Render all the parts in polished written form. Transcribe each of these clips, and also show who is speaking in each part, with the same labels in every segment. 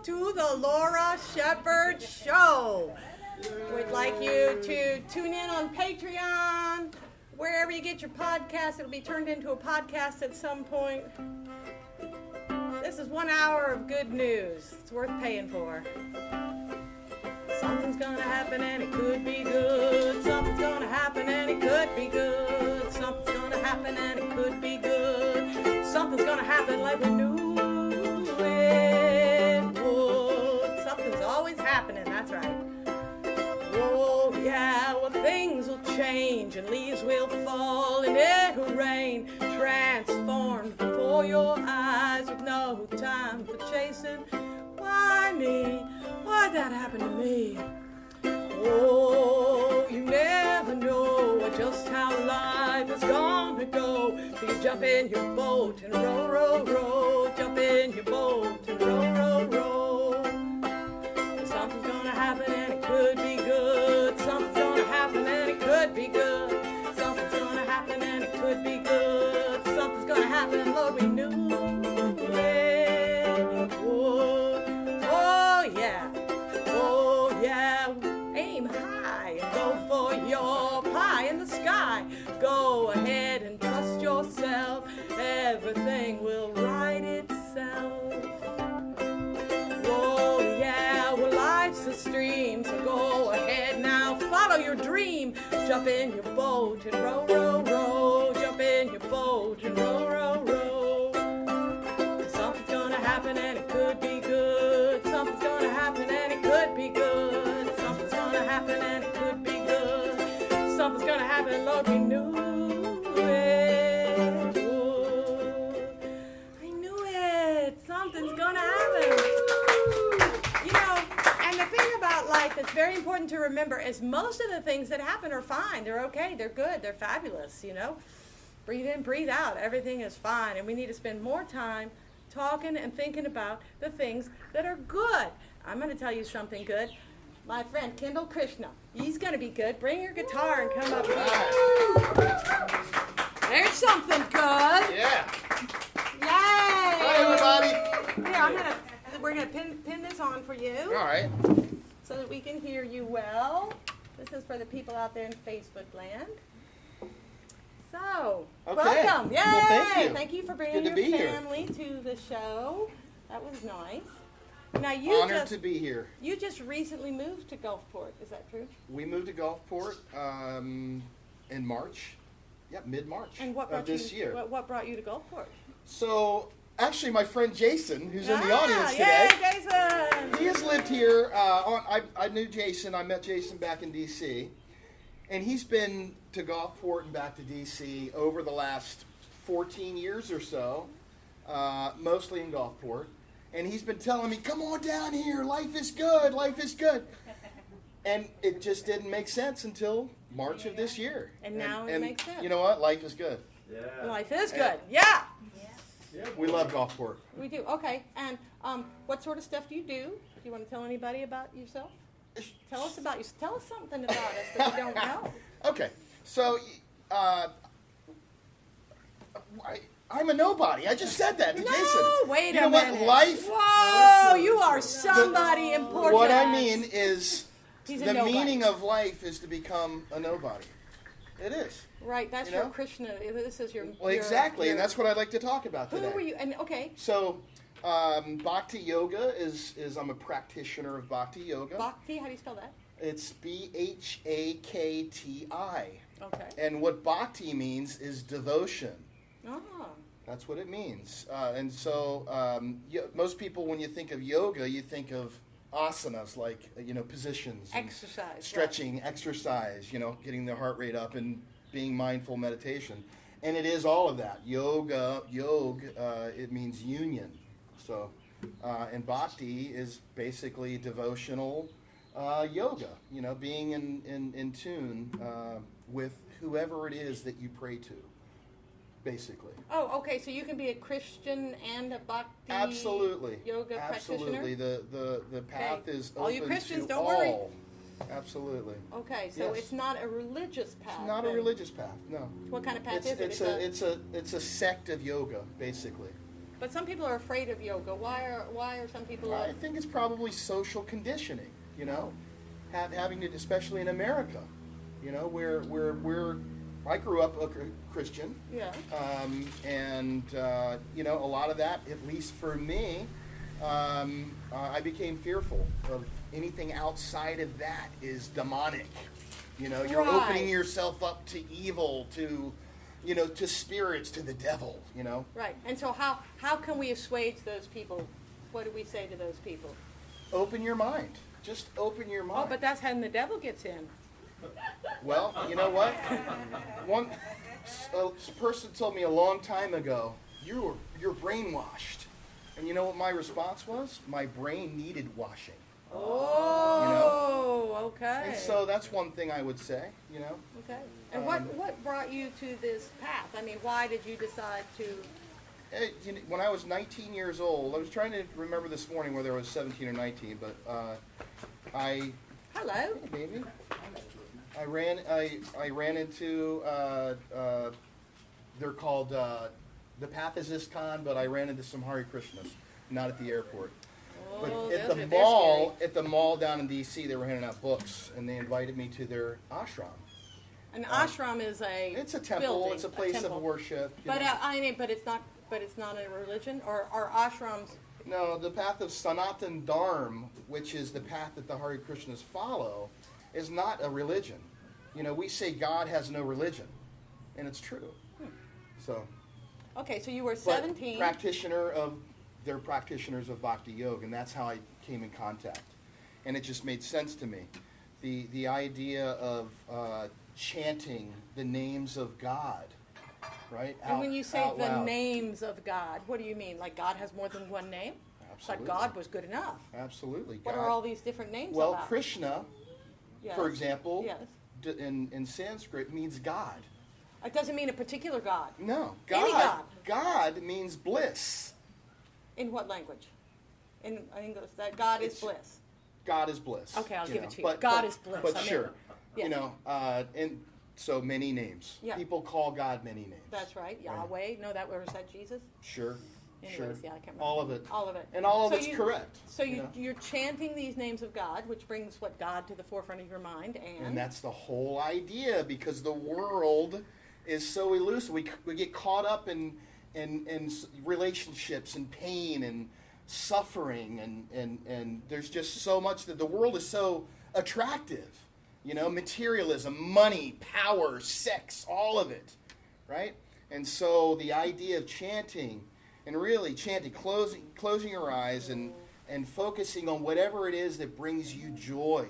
Speaker 1: to the Laura Shepherd Show. We'd like you to tune in on Patreon, wherever you get your podcast. It'll be turned into a podcast at some point. This is 1 hour of good news. It's worth paying for. Something's gonna happen and it could be good. Something's gonna happen and it could be good. Something's gonna happen and it could be good. Something's gonna happen like we knew it would. Something's always happening, that's right. Oh yeah, well things will change and leaves will fall and it'll rain. Transformed before your eyes with no time for chasing. Why me? Why'd that happen to me? Oh, you never know just how life is gonna go. So you jump in your boat and row, row, row. Jump in your boat and row, row, row. Something's gonna happen and it could be good. Something's gonna happen and it could be good. Something's gonna happen and it could be good. Something's gonna happen, Lord, we knew it would. Oh yeah, oh yeah. Aim high and go for your pie in the sky. Go ahead and trust yourself. Everything will right itself. Oh yeah, well life's a stream, so go ahead now, follow your dream. Jump in your boat and row, row, row. Jump in your boat and row, row, row. Something's gonna happen and it could be good. Something's gonna happen and it could be good. Something's gonna happen and it could be good. Something's gonna happen, Lord, we knew it would. I knew it. Something's gonna happen. You know, and the thing about life that's very important to remember is most of the things that happen are fine. They're okay. They're good. They're fabulous, you know. Breathe in, breathe out. Everything is fine. And we need to spend more time talking and thinking about the things that are good. I'm going to tell you something good. My friend Kendall, Krishna, he's going to be good. Bring your guitar and come up here. There's something good.
Speaker 2: Yeah.
Speaker 1: Yay!
Speaker 2: Hi, everybody.
Speaker 1: Here, we're gonna pin this on for you.
Speaker 2: All right.
Speaker 1: So that we can hear you well. This is for the people out there in Facebook land. So,
Speaker 2: Okay.
Speaker 1: welcome. Yay!
Speaker 2: Well,
Speaker 1: thank you for bringing
Speaker 2: Good to
Speaker 1: your
Speaker 2: be here.
Speaker 1: family to the show. That was nice. Now
Speaker 2: Honored to be here.
Speaker 1: You just recently moved to Gulfport. Is that true?
Speaker 2: We moved to Gulfport in March. Yeah, mid-March
Speaker 1: And what
Speaker 2: of
Speaker 1: brought
Speaker 2: this
Speaker 1: you?
Speaker 2: year.
Speaker 1: What brought you to Gulfport?
Speaker 2: So, actually, my friend Jason, who's in the audience today,
Speaker 1: Yay, Jason!
Speaker 2: he has lived here. I knew Jason. I met Jason back in D.C. And he's been to Gulfport and back to D.C. over the last 14 years or so, mostly in Gulfport. And he's been telling me, come on down here, life is good, life is good. And it just didn't make sense until March of this year.
Speaker 1: And now it makes sense.
Speaker 2: You know what? Life is good.
Speaker 3: Yeah.
Speaker 1: Life is good. Yeah.
Speaker 2: We love Gulfport.
Speaker 1: We do. Okay. And what sort of stuff do you do? Do you want to tell anybody about yourself? Tell us about you. Tell us something about us that we don't know.
Speaker 2: Okay. So, I'm a nobody. I just said that to Jason.
Speaker 1: No, wait
Speaker 2: you know
Speaker 1: a minute.
Speaker 2: What? Life.
Speaker 1: Whoa, you are somebody important.
Speaker 2: What I mean is,
Speaker 1: He's a
Speaker 2: the
Speaker 1: nobody.
Speaker 2: meaning of life is to become a nobody. It is.
Speaker 1: Right, that's
Speaker 2: You
Speaker 1: your
Speaker 2: know?
Speaker 1: Krishna. This is your.
Speaker 2: Well, exactly, and that's what I'd like to talk about today.
Speaker 1: Who were you? And okay,
Speaker 2: So, Bhakti Yoga is I'm a practitioner of Bhakti Yoga.
Speaker 1: Bhakti. How do you spell that?
Speaker 2: It's Bhakti.
Speaker 1: Okay.
Speaker 2: And what Bhakti means is devotion.
Speaker 1: Oh.
Speaker 2: That's what it means. And so most people, when you think of yoga, you think of asanas, like, positions. and
Speaker 1: Exercise.
Speaker 2: stretching, exercise, getting the heart rate up and being mindful meditation. And it is all of that. Yog, it means union. So, and bhakti is basically devotional yoga, being in tune with whoever it is that you pray to, basically.
Speaker 1: Oh, okay. So you can be a Christian and a Bhakti
Speaker 2: Absolutely.
Speaker 1: yoga
Speaker 2: Absolutely.
Speaker 1: practitioner?
Speaker 2: The path is open
Speaker 1: All you Christians,
Speaker 2: to
Speaker 1: don't
Speaker 2: all.
Speaker 1: worry.
Speaker 2: Absolutely.
Speaker 1: Okay, so
Speaker 2: Yes.
Speaker 1: it's not a religious path.
Speaker 2: It's not a
Speaker 1: then.
Speaker 2: religious path, no.
Speaker 1: What kind of path is it?
Speaker 2: It's a sect of yoga, basically.
Speaker 1: But some people are afraid of yoga. Why are some people?
Speaker 2: I think it's probably social conditioning. Having to, especially in America, where I grew up a Christian.
Speaker 1: Yeah.
Speaker 2: And a lot of that, at least for me, I became fearful of anything outside of that is demonic. You're opening yourself up to evil, to spirits, to the devil.
Speaker 1: Right. And so how can we assuage those people? What do we say to those people?
Speaker 2: Open your mind. Just open your mind.
Speaker 1: Oh, but that's how the devil gets in.
Speaker 2: Well, you know what? A person told me a long time ago, you're brainwashed. And you know what my response was? My brain needed washing.
Speaker 1: Oh, okay.
Speaker 2: And so that's one thing I would say,
Speaker 1: Okay. And what brought you to this path? I mean, why did you decide to...
Speaker 2: When I was 19 years old, I was trying to remember this morning whether I was 17 or 19, but
Speaker 1: Hello.
Speaker 2: Hey, baby. I ran into, they're called, the path is ISKCON, but I ran into some Hare Krishnas, not at the airport.
Speaker 1: Oh,
Speaker 2: But at the mall down in D.C., they were handing out books, and they invited me to their ashram.
Speaker 1: An ashram is
Speaker 2: it's a temple.
Speaker 1: building,
Speaker 2: It's a place of worship.
Speaker 1: But it's not a religion, or are ashrams?
Speaker 2: No, the path of Sanatan Dharma, which is the path that the Hare Krishnas follow, is not a religion. We say God has no religion, and it's true. So.
Speaker 1: Okay, so you were 17.
Speaker 2: They're practitioners of Bhakti Yoga, and that's how I came in contact. And it just made sense to me. The idea of chanting the names of God, right?
Speaker 1: And when you say the names of God, what do you mean? Like God has more than one name?
Speaker 2: Absolutely.
Speaker 1: Like God was good enough.
Speaker 2: Absolutely.
Speaker 1: What are all these different names
Speaker 2: Well,
Speaker 1: about?
Speaker 2: Krishna,
Speaker 1: Yes.
Speaker 2: for example,
Speaker 1: Yes.
Speaker 2: in Sanskrit means God.
Speaker 1: It doesn't mean a particular God.
Speaker 2: No.
Speaker 1: Any God.
Speaker 2: God means bliss.
Speaker 1: In what language? In English, that God is bliss.
Speaker 2: God is bliss.
Speaker 1: Okay, I'll give it to you.
Speaker 2: But,
Speaker 1: God is bliss.
Speaker 2: But sure.
Speaker 1: Yeah.
Speaker 2: And so many names.
Speaker 1: Yeah.
Speaker 2: People call God many names.
Speaker 1: That's right. Yahweh. No, or is that Jesus?
Speaker 2: Sure.
Speaker 1: Anyways,
Speaker 2: sure.
Speaker 1: Yeah, I can't remember.
Speaker 2: All of it.
Speaker 1: All of it.
Speaker 2: And all of it's correct.
Speaker 1: So you're chanting these names of God, which brings God to the forefront of your mind,
Speaker 2: and that's the whole idea, because the world is so elusive. We get caught up in relationships and pain and suffering, and there's just so much that the world is so attractive. Materialism, money, power, sex, all of it, right? And so the idea of chanting, and really chanting, closing your eyes and focusing on whatever it is that brings you joy,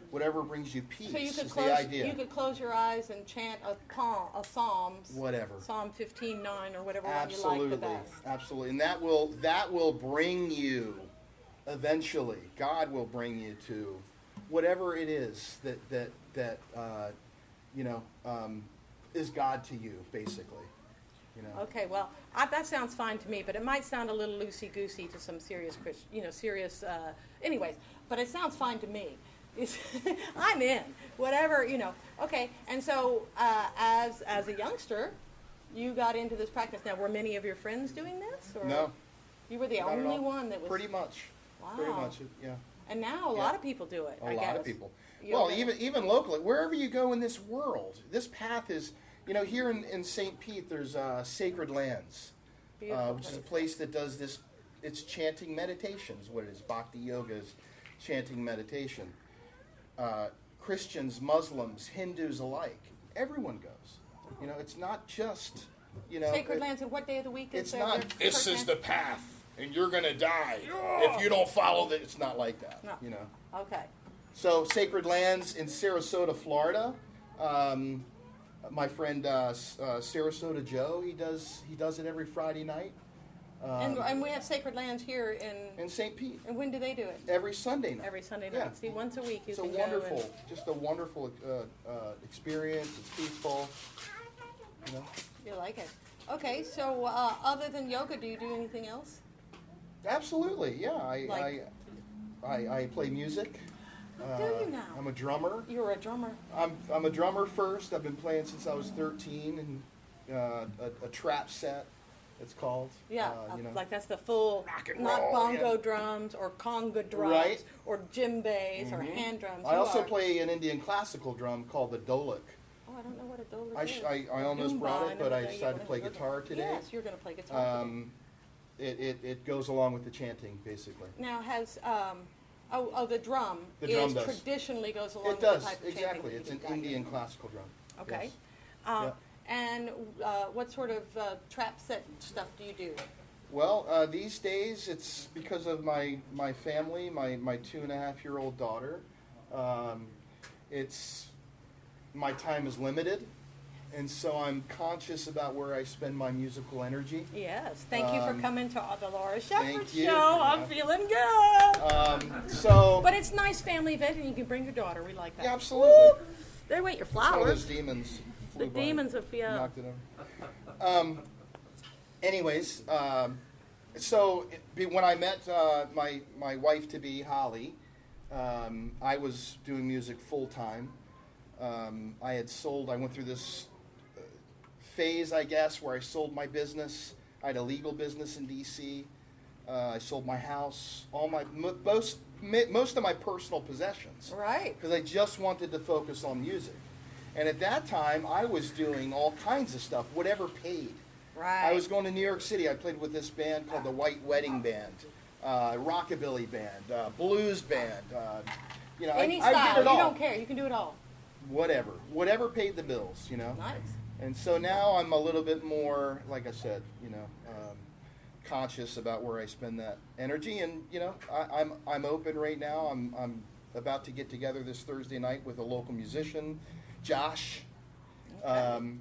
Speaker 2: whatever brings you peace,
Speaker 1: so
Speaker 2: is the idea.
Speaker 1: You could close your eyes and chant a Psalms.
Speaker 2: Whatever.
Speaker 1: Psalm 15:9 or whatever one you like the best.
Speaker 2: Absolutely. And that will bring you, eventually, God will bring you to whatever it is that is God to you, basically.
Speaker 1: Okay, well, that sounds fine to me, but it might sound a little loosey-goosey to some serious serious, anyways, but it sounds fine to me. I'm in, whatever, Okay, and so as a youngster, you got into this practice. Now, were many of your friends doing this? Or
Speaker 2: No.
Speaker 1: You were the
Speaker 2: Not at
Speaker 1: only
Speaker 2: all.
Speaker 1: one that was...
Speaker 2: Pretty much.
Speaker 1: Wow.
Speaker 2: Pretty much, yeah.
Speaker 1: And now a lot of people do it,
Speaker 2: A lot
Speaker 1: guess.
Speaker 2: of people.
Speaker 1: Yoga.
Speaker 2: Well, even locally, wherever you go in this world, this path is, here in St. Pete, there's Sacred Lands, which is a place that does this. It's chanting meditations. What it is, Bhakti Yoga is chanting meditation. Christians, Muslims, Hindus alike, everyone goes. It's not just,
Speaker 1: Sacred Lands, and what day of the week is
Speaker 2: it's
Speaker 1: there?
Speaker 2: not, this is the path, and you're going to die if you don't follow it. It's not like that,
Speaker 1: No. Okay.
Speaker 2: So Sacred Lands in Sarasota, Florida. My friend Sarasota Joe, he does it every Friday night.
Speaker 1: And we have Sacred Lands here
Speaker 2: in St. Pete.
Speaker 1: And when do they do it?
Speaker 2: Every Sunday night.
Speaker 1: Every Sunday night.
Speaker 2: Yeah.
Speaker 1: See, once a week you
Speaker 2: It's
Speaker 1: can
Speaker 2: just a wonderful experience. It's peaceful.
Speaker 1: You like it. Okay, so other than yoga, do you do anything else?
Speaker 2: Absolutely, yeah.
Speaker 1: Like?
Speaker 2: I play music.
Speaker 1: Do you now?
Speaker 2: I'm a drummer.
Speaker 1: You're a drummer.
Speaker 2: I'm a drummer first. I've been playing since I was 13, and a trap set. it's called.
Speaker 1: Yeah,
Speaker 2: you know.
Speaker 1: like that's the full,
Speaker 2: Rock and
Speaker 1: not
Speaker 2: roll,
Speaker 1: bongo
Speaker 2: yeah.
Speaker 1: drums or conga drums
Speaker 2: Right.
Speaker 1: or djembes or hand drums.
Speaker 2: I
Speaker 1: You
Speaker 2: also
Speaker 1: are-
Speaker 2: play an Indian classical drum called the dolak.
Speaker 1: Oh, I don't know what a dolak is.
Speaker 2: I almost
Speaker 1: Doomba,
Speaker 2: brought it, but I
Speaker 1: know
Speaker 2: decided to play
Speaker 1: what-
Speaker 2: guitar today.
Speaker 1: Yes, you're going to play guitar today.
Speaker 2: It goes along with the chanting, basically.
Speaker 1: Now has the drum
Speaker 2: The drum
Speaker 1: is
Speaker 2: does.
Speaker 1: traditionally goes along
Speaker 2: It
Speaker 1: with
Speaker 2: does,
Speaker 1: the type of chanting
Speaker 2: exactly.
Speaker 1: that
Speaker 2: It's an
Speaker 1: you've got here.
Speaker 2: Indian classical drum.
Speaker 1: Okay.
Speaker 2: Yes.
Speaker 1: Uh, And what sort of trap set stuff do you do?
Speaker 2: Well, these days it's because of my family, my 2.5-year-old daughter. My time is limited, and so I'm conscious about where I spend my musical energy.
Speaker 1: Yes. Thank you for coming to the Laura Shepherd
Speaker 2: thank you.
Speaker 1: Show. I'm feeling good.
Speaker 2: So,
Speaker 1: But it's a nice family event, and you can bring your daughter. We like that.
Speaker 2: yeah, absolutely.
Speaker 1: Woo! There wait, your
Speaker 2: It's one of
Speaker 1: flowers.
Speaker 2: those demons.
Speaker 1: The
Speaker 2: flew by,
Speaker 1: demons of
Speaker 2: knocked it over. Anyways, when I met my wife to be Holly, I was doing music full time. I went through this phase, I guess, where I sold my business. I had a legal business in D.C. I sold my house, most of my personal possessions.
Speaker 1: Right.
Speaker 2: Because I just wanted to focus on music. And at that time, I was doing all kinds of stuff, whatever paid.
Speaker 1: Right.
Speaker 2: I was going to New York City. I played with this band called the White Wedding Band, rockabilly band, blues band.
Speaker 1: Any
Speaker 2: I
Speaker 1: style.
Speaker 2: did it
Speaker 1: You
Speaker 2: all.
Speaker 1: don't care. You can do it all.
Speaker 2: Whatever paid the bills, you know.
Speaker 1: Nice.
Speaker 2: And so now I'm a little bit more, like I said, conscious about where I spend that energy. And I'm open right now. I'm about to get together this Thursday night with a local musician, Josh, and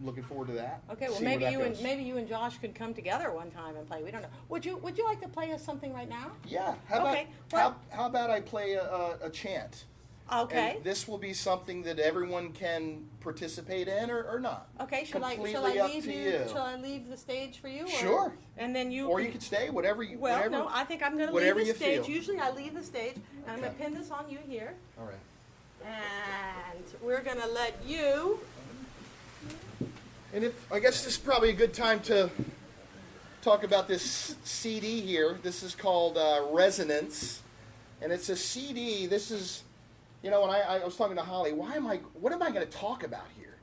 Speaker 2: looking forward to that.
Speaker 1: Okay, well
Speaker 2: See where that
Speaker 1: maybe you
Speaker 2: goes.
Speaker 1: and Josh could come together one time and play. We don't know. Would you like to play us something right now?
Speaker 2: Yeah. How
Speaker 1: Okay,
Speaker 2: about how about I play a chant?
Speaker 1: Okay.
Speaker 2: And this will be something that everyone can participate in or not.
Speaker 1: Okay. Shall I
Speaker 2: Completely up
Speaker 1: leave
Speaker 2: to
Speaker 1: you?
Speaker 2: you.
Speaker 1: Shall I leave the stage for you? Or,
Speaker 2: Sure.
Speaker 1: And then you.
Speaker 2: Or you could stay, whatever you.
Speaker 1: Well,
Speaker 2: whatever,
Speaker 1: no. I think I'm going to
Speaker 2: whatever
Speaker 1: leave the
Speaker 2: you
Speaker 1: stage.
Speaker 2: feel.
Speaker 1: Usually I leave the stage, and I'm going
Speaker 2: Okay.
Speaker 1: to pin this on you here,
Speaker 2: All right.
Speaker 1: and we're going to let you.
Speaker 2: And I guess this is probably a good time to talk about this CD here. This is called Resonance, and it's a CD. This is, when I was talking to Holly, what am I going to talk about here?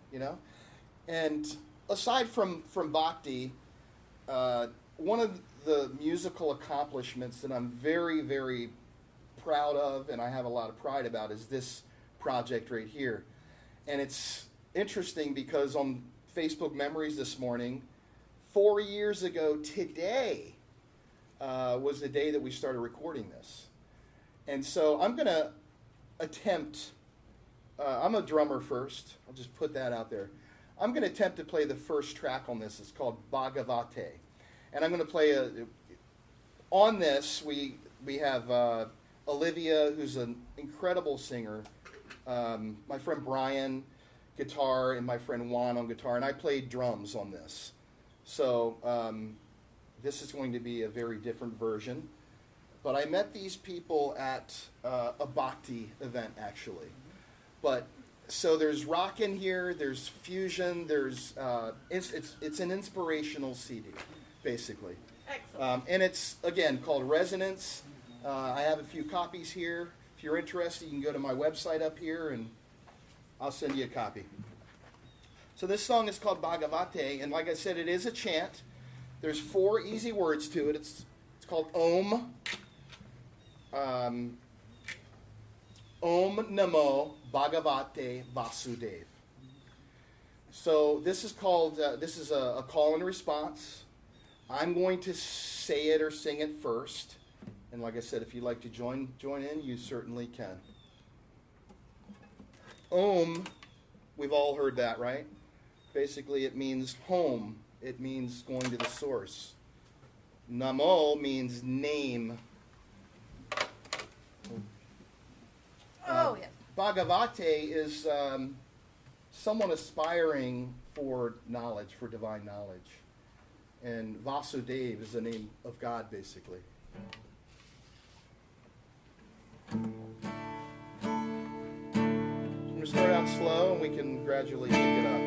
Speaker 2: And aside from bhakti, one of the musical accomplishments that I'm very, very proud of, and I have a lot of pride about, is this project right here. And it's interesting because on Facebook Memories this morning, 4 years ago today was the day that we started recording this. And so I'm going to attempt, I'm a drummer first, I'll just put that out there. I'm going to attempt to play the first track on this. It's called Bhagavate. And I'm going to play on this, we have Olivia, who's an incredible singer, my friend Brian, guitar, and my friend Juan on guitar, and I played drums on this. So this is going to be a very different version. But I met these people at a bhakti event, actually. But so there's rock in here, there's fusion, there's it's an inspirational CD, basically.
Speaker 1: Excellent.
Speaker 2: And it's, again, called Resonance. I have a few copies here. If you're interested, you can go to my website up here, and I'll send you a copy. So this song is called Bhagavate, and like I said, it is a chant. There's 4 easy words to it. It's called Om. Om Namo Bhagavate Vasudev. So this is called, this is a call and response. I'm going to say it or sing it first. And like I said, if you'd like to join in, you certainly can. Om, we've all heard that, right? Basically, it means home. It means going to the source. Namo means name.
Speaker 1: Oh, yes.
Speaker 2: Bhagavate is someone aspiring for knowledge, for divine knowledge. And Vasudev is the name of God, basically. I'm going to start out slow, and we can gradually pick it up.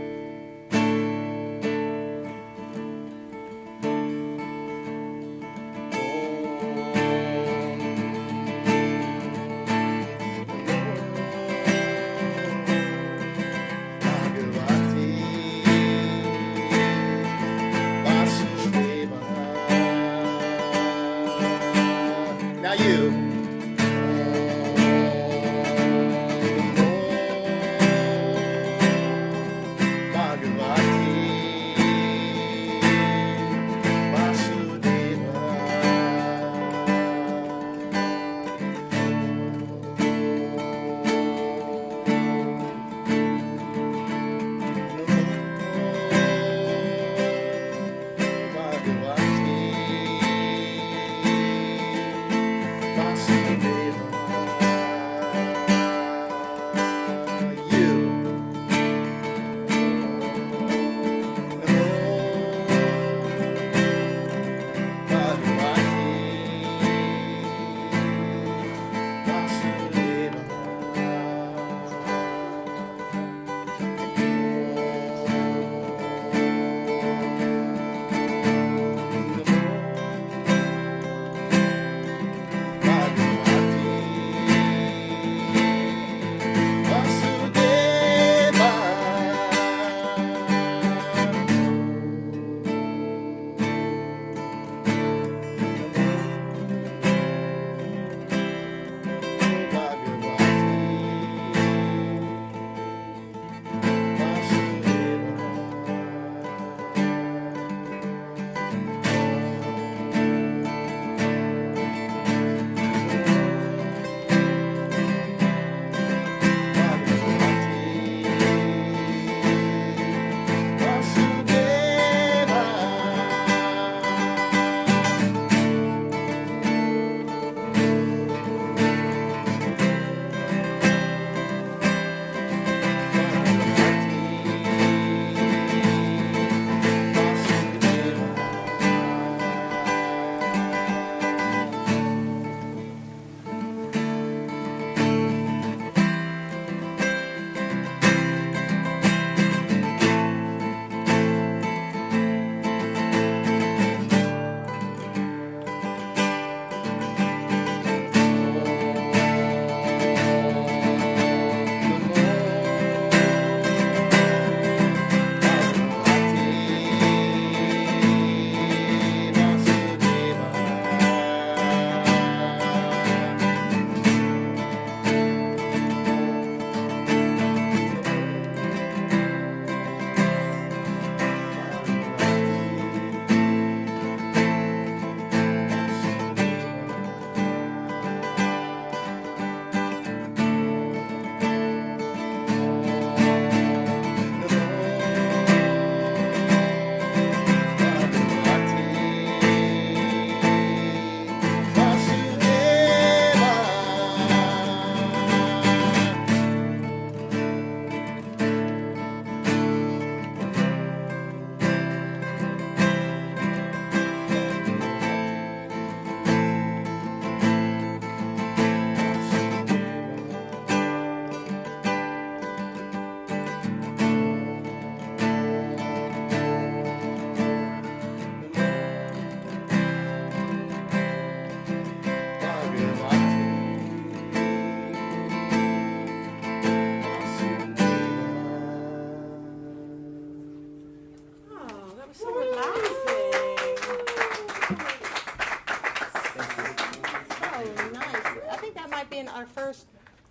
Speaker 1: playing our first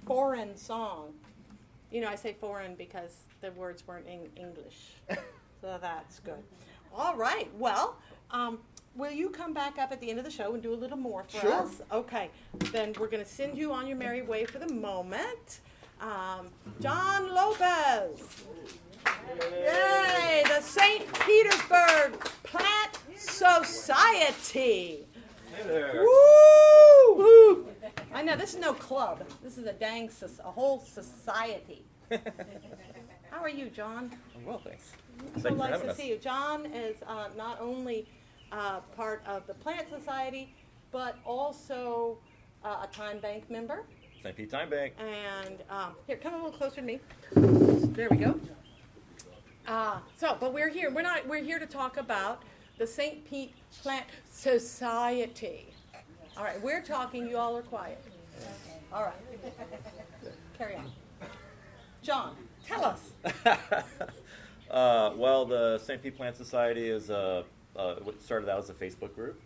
Speaker 1: foreign song. You know, I say foreign because the words weren't in English. So that's good. All right. Well, will you come back up at the end of the show and do a little more for
Speaker 2: Sure.
Speaker 1: us? Okay. Then we're going to send you on your merry way for the moment. John Lopez. Yay! The St. Petersburg Plant Society.
Speaker 3: Hey there.
Speaker 1: Woo! Woo! I know, this is no club. This is a whole society. How are you, John?
Speaker 3: I'm well, thanks.
Speaker 1: So
Speaker 3: Thank you for
Speaker 1: nice
Speaker 3: having
Speaker 1: to
Speaker 3: us.
Speaker 1: see you. John is not only part of the Plant Society, but also a Time Bank member.
Speaker 3: St. Pete Time Bank.
Speaker 1: And here, come a little closer to me. There we go. But we're here. We're here to talk about the St. Pete Plant Society. All right, we're talking. You all are quiet. All right. Carry on. John, tell us.
Speaker 3: Well, the St. Pete Plant Society is what started out as a Facebook group.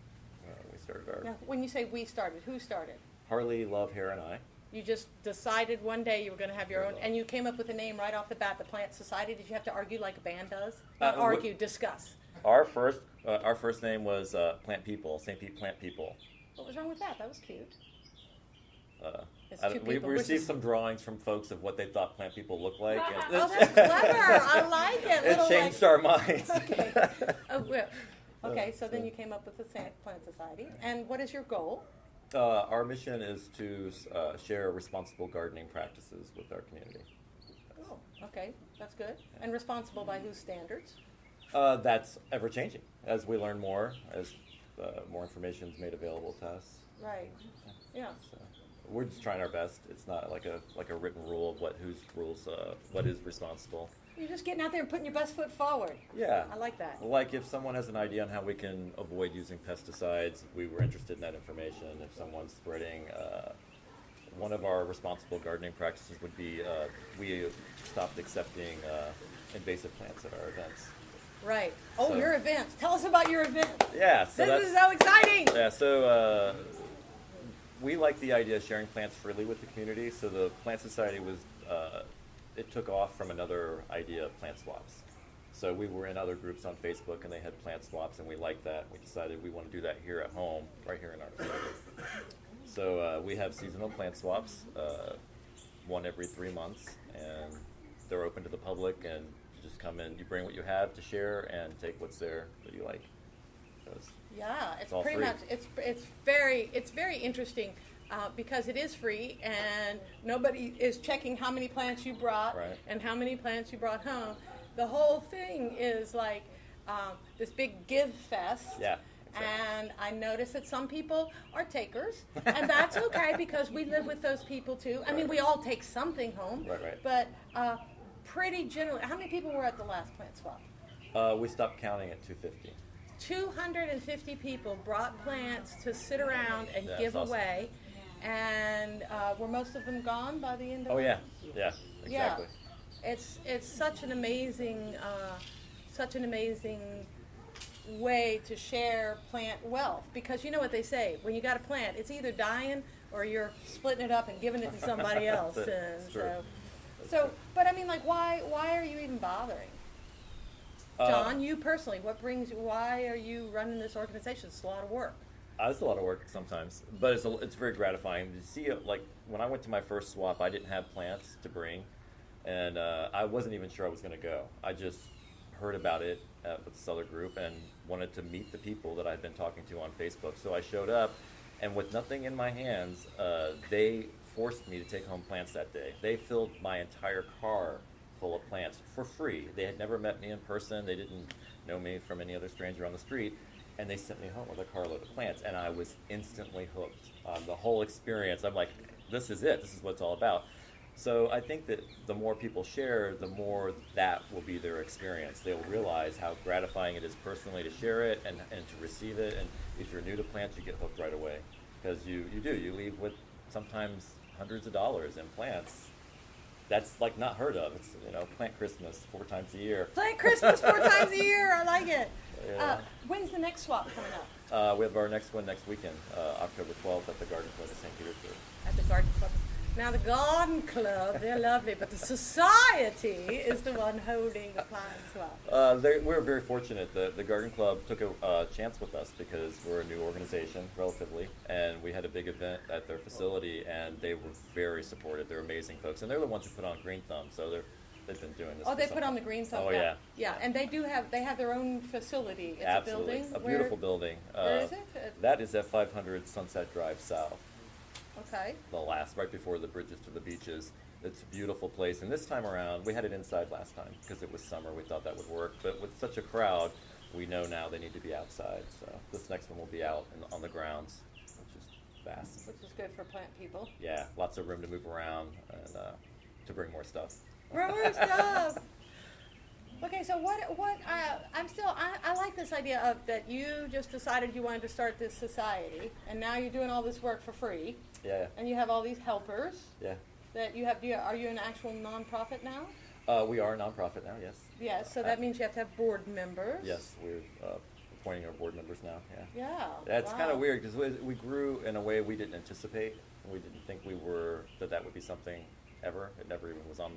Speaker 3: We started our
Speaker 1: Now, when you say we started, who started?
Speaker 3: Harley, Love, Hair, and I.
Speaker 1: You just decided one day you were going to have your own, and you came up with a name right off the bat, the Plant Society. Did you have to argue like a band does? Not argue, discuss.
Speaker 3: Our first name was Plant People, St. Pete Plant People.
Speaker 1: What was wrong with that? That was cute. It's two
Speaker 3: We
Speaker 1: people,
Speaker 3: received
Speaker 1: which is-
Speaker 3: some drawings from folks of what they thought plant people looked like. And
Speaker 1: Oh, that's clever. I like it.
Speaker 3: it
Speaker 1: Little,
Speaker 3: changed
Speaker 1: like,
Speaker 3: our minds.
Speaker 1: Okay. Oh, well. Okay, so then you came up with the Plant Society. And what is your goal?
Speaker 3: Our mission is to share responsible gardening practices with our community.
Speaker 1: Oh, okay. That's good. And responsible by whose standards?
Speaker 3: That's ever changing as we learn more, as more information is made available to us.
Speaker 1: Right. Yeah.
Speaker 3: So we're just trying our best. It's not like a written rule of what is responsible.
Speaker 1: You're just getting out there and putting your best foot forward.
Speaker 3: Yeah.
Speaker 1: I like that.
Speaker 3: Like if someone has an idea on how we can avoid using pesticides, we were interested in that information. If someone's spreading, one of our responsible gardening practices would be we stopped accepting invasive plants at our events.
Speaker 1: Right. Oh,
Speaker 3: So-
Speaker 1: your events. Tell us about your events.
Speaker 3: Yeah, so
Speaker 1: This is so exciting.
Speaker 3: Yeah, so we like the idea of sharing plants freely with the community. So the Plant Society was, it took off from another idea of plant swaps. So we were in other groups on Facebook and they had plant swaps and we liked that. We decided we want to do that here at home, right here in our community. So we have seasonal plant swaps, one every 3 months, and they're open to the public and you just come in, you bring what you have to share and take what's there that you like. So
Speaker 1: Yeah, it's
Speaker 3: all
Speaker 1: pretty
Speaker 3: free.
Speaker 1: much it's very interesting because it is free and nobody is checking how many plants you brought
Speaker 3: Right.
Speaker 1: and how many plants you brought home. The whole thing is like this big give fest.
Speaker 3: Yeah, exactly.
Speaker 1: And I notice that some people are takers, and that's okay because we live with those people too. I mean,
Speaker 3: Right.
Speaker 1: we all take something home.
Speaker 3: Right.
Speaker 1: But pretty generally, how many people were at the last plant swap?
Speaker 3: We stopped counting at 250.
Speaker 1: 250 people brought plants to sit around and
Speaker 3: Yeah,
Speaker 1: give
Speaker 3: it's awesome.
Speaker 1: away, and were most of them gone by the end of
Speaker 3: Oh
Speaker 1: it?
Speaker 3: yeah, exactly.
Speaker 1: It's such an amazing way to share plant wealth because you know what they say, when you got a plant, it's either dying or you're splitting it up and giving it to somebody else.
Speaker 3: That's it.
Speaker 1: And
Speaker 3: It's true.
Speaker 1: so but I mean, like, why are you even bothering? John, you personally, why are you running this organization? It's a lot of work.
Speaker 3: It's a lot of work sometimes, but it's very gratifying to see it. Like when I went to my first swap, I didn't have plants to bring, and I wasn't even sure I was going to go. I just heard about it with this other group and wanted to meet the people that I'd been talking to on Facebook. So I showed up, and with nothing in my hands, they forced me to take home plants that day. They filled my entire car full of plants for free. They had never met me in person. They didn't know me from any other stranger on the street. And they sent me home with a carload of plants, and I was instantly hooked on the whole experience. I'm like, this is it. This is what it's all about. So I think that the more people share, the more that will be their experience. They'll realize how gratifying it is personally to share it and to receive it. And if you're new to plants, you get hooked right away because you leave with sometimes hundreds of dollars in plants. That's like not heard of. It's, plant Christmas 4 times a year.
Speaker 1: Plant Christmas 4 times a year. I like it.
Speaker 3: Yeah.
Speaker 1: When's the next swap coming up?
Speaker 3: We have our next one next weekend, October 12th at the Garden Club in St. Petersburg.
Speaker 1: At the Garden Club. Now the Garden Club, they're lovely, but the society is the one holding the plant swap.
Speaker 3: We're very fortunate that the Garden Club took a chance with us because we're a new organization, relatively, and we had a big event at their facility, and they were very supportive. They're amazing folks, and they're the ones who put on Green Thumb, so they've been doing this.
Speaker 1: Oh, they put on the Green Thumb.
Speaker 3: Oh, yeah.
Speaker 1: Yeah, and they have their own facility. It's
Speaker 3: Absolutely.
Speaker 1: a building.
Speaker 3: A beautiful building.
Speaker 1: Where is it?
Speaker 3: That is at 500 Sunset Drive South.
Speaker 1: Okay.
Speaker 3: Right before the bridges to the beaches. It's a beautiful place, and this time around, we had it inside last time because it was summer. We thought that would work, but with such a crowd, we know now they need to be outside. So this next one will be out on the grounds, which is vast.
Speaker 1: Which is good for plant people.
Speaker 3: Yeah, lots of room to move around and to bring more stuff.
Speaker 1: More stuff. Okay, so I like this idea of that you just decided you wanted to start this society, and now you're doing all this work for free.
Speaker 3: Yeah.
Speaker 1: And you have all these helpers.
Speaker 3: Yeah.
Speaker 1: That you have. Are you an actual nonprofit now?
Speaker 3: We are a nonprofit now. Yes.
Speaker 1: Yes. So that means you have to have board members.
Speaker 3: Yes, we're appointing our board members now. Yeah.
Speaker 1: Yeah.
Speaker 3: That's
Speaker 1: wow.
Speaker 3: kind of weird because we grew in a way we didn't anticipate. We didn't think that would be something ever. It never even was on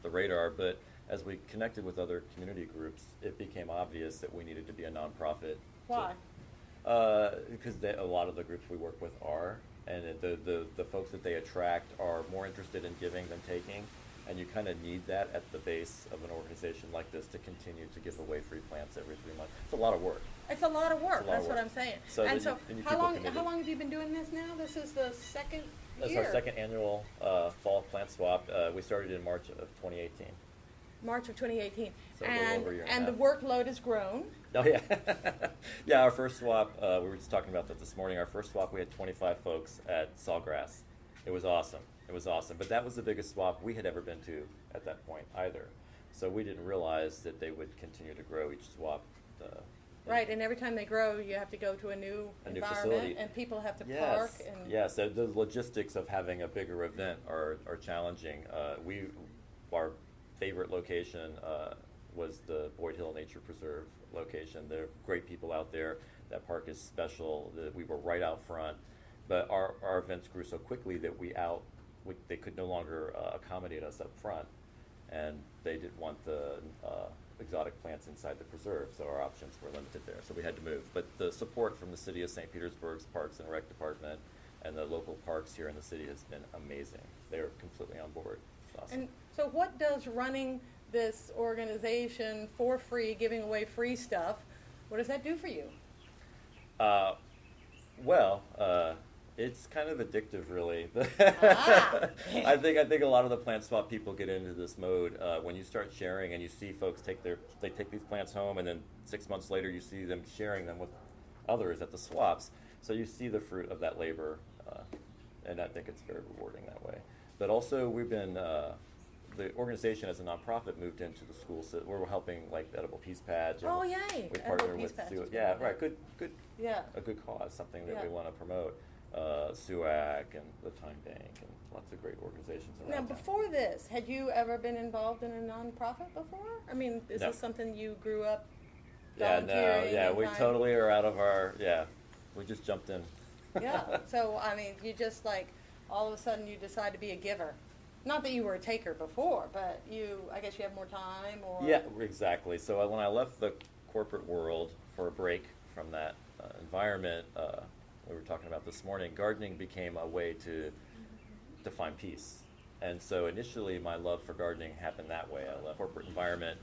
Speaker 3: the radar. But as we connected with other community groups, it became obvious that we needed to be a nonprofit.
Speaker 1: Why?
Speaker 3: Because a lot of the groups we work with are, and the folks that they attract are more interested in giving than taking, and you kind of need that at the base of an organization like this to continue to give away free plants every 3 months. It's a lot of work.
Speaker 1: It's a lot of work. That's what I'm saying.
Speaker 3: So
Speaker 1: and so, how long have you been doing this now? This is the second year.
Speaker 3: That's our second annual fall plant swap. We started in March of 2018.
Speaker 1: March of 2018.
Speaker 3: So a little over a year and
Speaker 1: the workload has grown.
Speaker 3: Oh, yeah. Yeah, our first swap, we were just talking about that this morning. Our first swap, we had 25 folks at Sawgrass. It was awesome. But that was the biggest swap we had ever been to at that point either. So we didn't realize that they would continue to grow each swap.
Speaker 1: Right, and every time they grow, you have to go to a new environment,
Speaker 3: facility.
Speaker 1: And people have to park.
Speaker 3: Yes, so the logistics of having a bigger event are challenging. Our favorite location was the Boyd Hill Nature Preserve location. There are great people out there. That park is special. We were right out front, but our events grew so quickly that they could no longer accommodate us up front, and they didn't want the exotic plants inside the preserve, so our options were limited there. So we had to move. But the support from the city of St. Petersburg's Parks and Rec Department and the local parks here in the city has been amazing. They're completely on board. It's awesome.
Speaker 1: And so what does running this organization for free, giving away free stuff, what does that do for you? It's kind of addictive, really. I think a lot of the plant swap people get into this mode when you start sharing and you see folks take these plants home, and then 6 months later you see them sharing them with others at the swaps. So you see the fruit of that labor, and I think it's very rewarding that way. But also we've been the organization as a nonprofit moved into the school, so we're helping like the Edible Peace Patch. Oh, yay!
Speaker 3: We partner with good.
Speaker 1: Yeah.
Speaker 3: A good cause, something that we want to promote. SUAC and the Time Bank and lots of great organizations around.
Speaker 1: Now, before this, had you ever been involved in a nonprofit before? I mean, is this something you grew up volunteering?
Speaker 3: We totally are out of our. Yeah, we just jumped in.
Speaker 1: Yeah. So I mean, you just all of a sudden you decide to be a giver. Not that you were a taker before, but I guess you have more time or.
Speaker 3: Yeah, exactly. So when I left the corporate world for a break from that environment. We were talking about this morning, gardening became a way to find peace. And so initially my love for gardening happened that way. I left the corporate environment,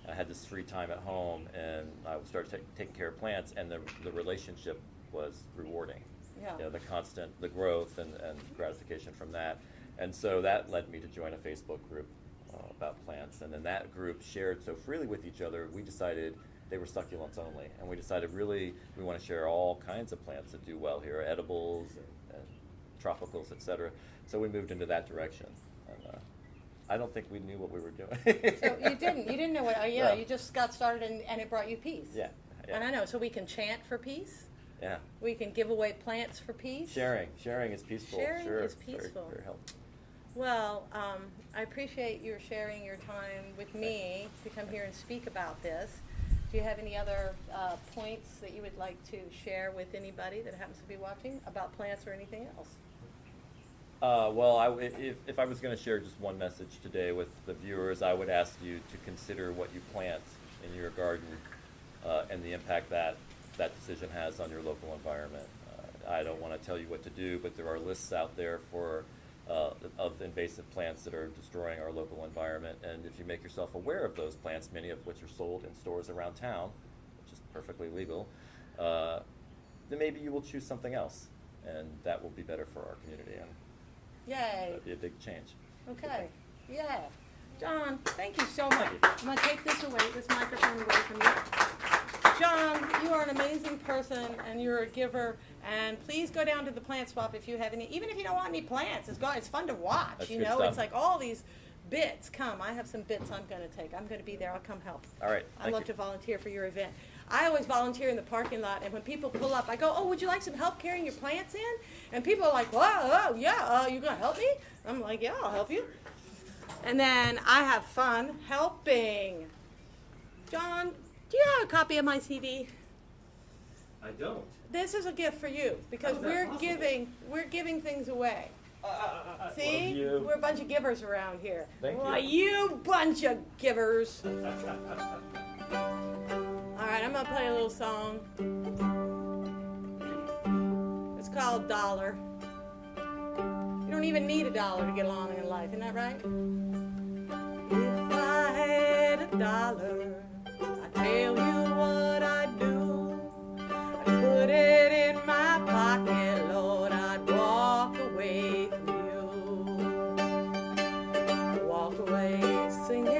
Speaker 3: I had this free time at home, and I started taking care of plants, and the relationship was rewarding.
Speaker 1: Yeah.
Speaker 3: The growth and gratification from that. And so that led me to join a Facebook group about plants. And then that group shared so freely with each other, we decided they were succulents only, and we decided really we want to share all kinds of plants that do well here, edibles and tropicals, etc. So we moved into that direction. And I don't think we knew what we were doing.
Speaker 1: So you didn't know what? Oh yeah,
Speaker 3: No.
Speaker 1: You just got started and it brought you peace.
Speaker 3: Yeah.
Speaker 1: And I know. So we can chant for peace.
Speaker 3: Yeah.
Speaker 1: We can give away plants for peace.
Speaker 3: Sharing is peaceful.
Speaker 1: Sharing
Speaker 3: sure.
Speaker 1: is peaceful.
Speaker 3: Very, very helpful.
Speaker 1: Well, I appreciate your sharing your time with me to come here and speak about this. Do you have any other points that you would like to share with anybody that happens to be watching about plants or anything else?
Speaker 3: Well, if I was going to share just one message today with the viewers, I would ask you to consider what you plant in your garden and the impact that decision has on your local environment. I don't want to tell you what to do, but there are lists out there of invasive plants that are destroying our local environment. And if you make yourself aware of those plants, many of which are sold in stores around town, which is perfectly legal, then maybe you will choose something else, and that will be better for our community. And
Speaker 1: Yay.
Speaker 3: that'd be a big change.
Speaker 1: Okay. Yeah. John, thank you so much. I'm going to take this microphone away from you. John, you are an amazing person, and you're a giver. And please go down to the plant swap if you have any. Even if you don't want any plants, it's fun to watch.
Speaker 3: That's
Speaker 1: you
Speaker 3: good
Speaker 1: know,
Speaker 3: stuff.
Speaker 1: it's like all these bits. Come, I have some bits I'm going to take. I'm going to be there. I'll come help.
Speaker 3: All right.
Speaker 1: I love to volunteer for your event. I always volunteer in the parking lot, and when people pull up, I go, "Oh, would you like some help carrying your plants in?" And people are like, "Whoa, yeah, you gonna help me?" I'm like, "Yeah, I'll help you." And then I have fun helping. John, do you have a copy of my CD?
Speaker 3: I don't.
Speaker 1: This is a gift for you because
Speaker 3: How's that possible?
Speaker 1: we're giving things away. See,
Speaker 3: Love you.
Speaker 1: we're a bunch of givers around here.
Speaker 3: Thank you.
Speaker 1: Why, you bunch of givers. All right, I'm gonna play a little song. It's called Dollar. You don't even need $1 to get along in life, isn't that right? If I had $1, I'd tell you what I'd do. I'd put it in my pocket, Lord, I'd walk away from you. Walk away singing.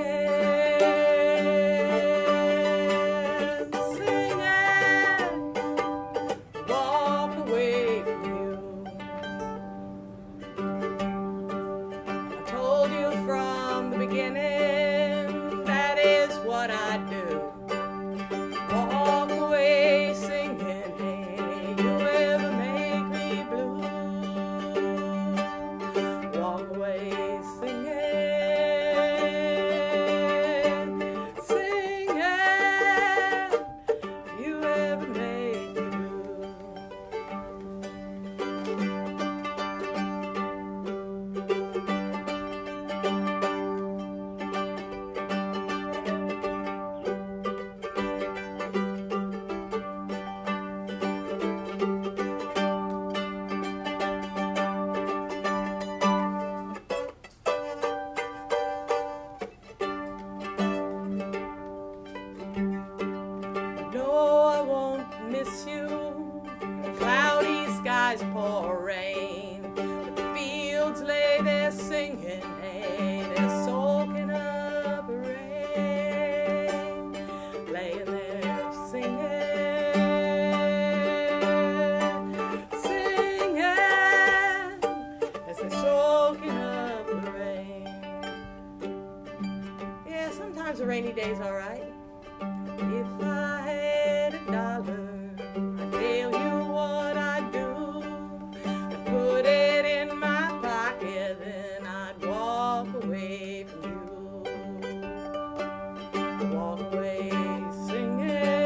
Speaker 1: Sometimes a rainy day's all right. If I had $1, I'd tell you what I'd do. I'd put it in my pocket, then I'd walk away from you. Walk away singing,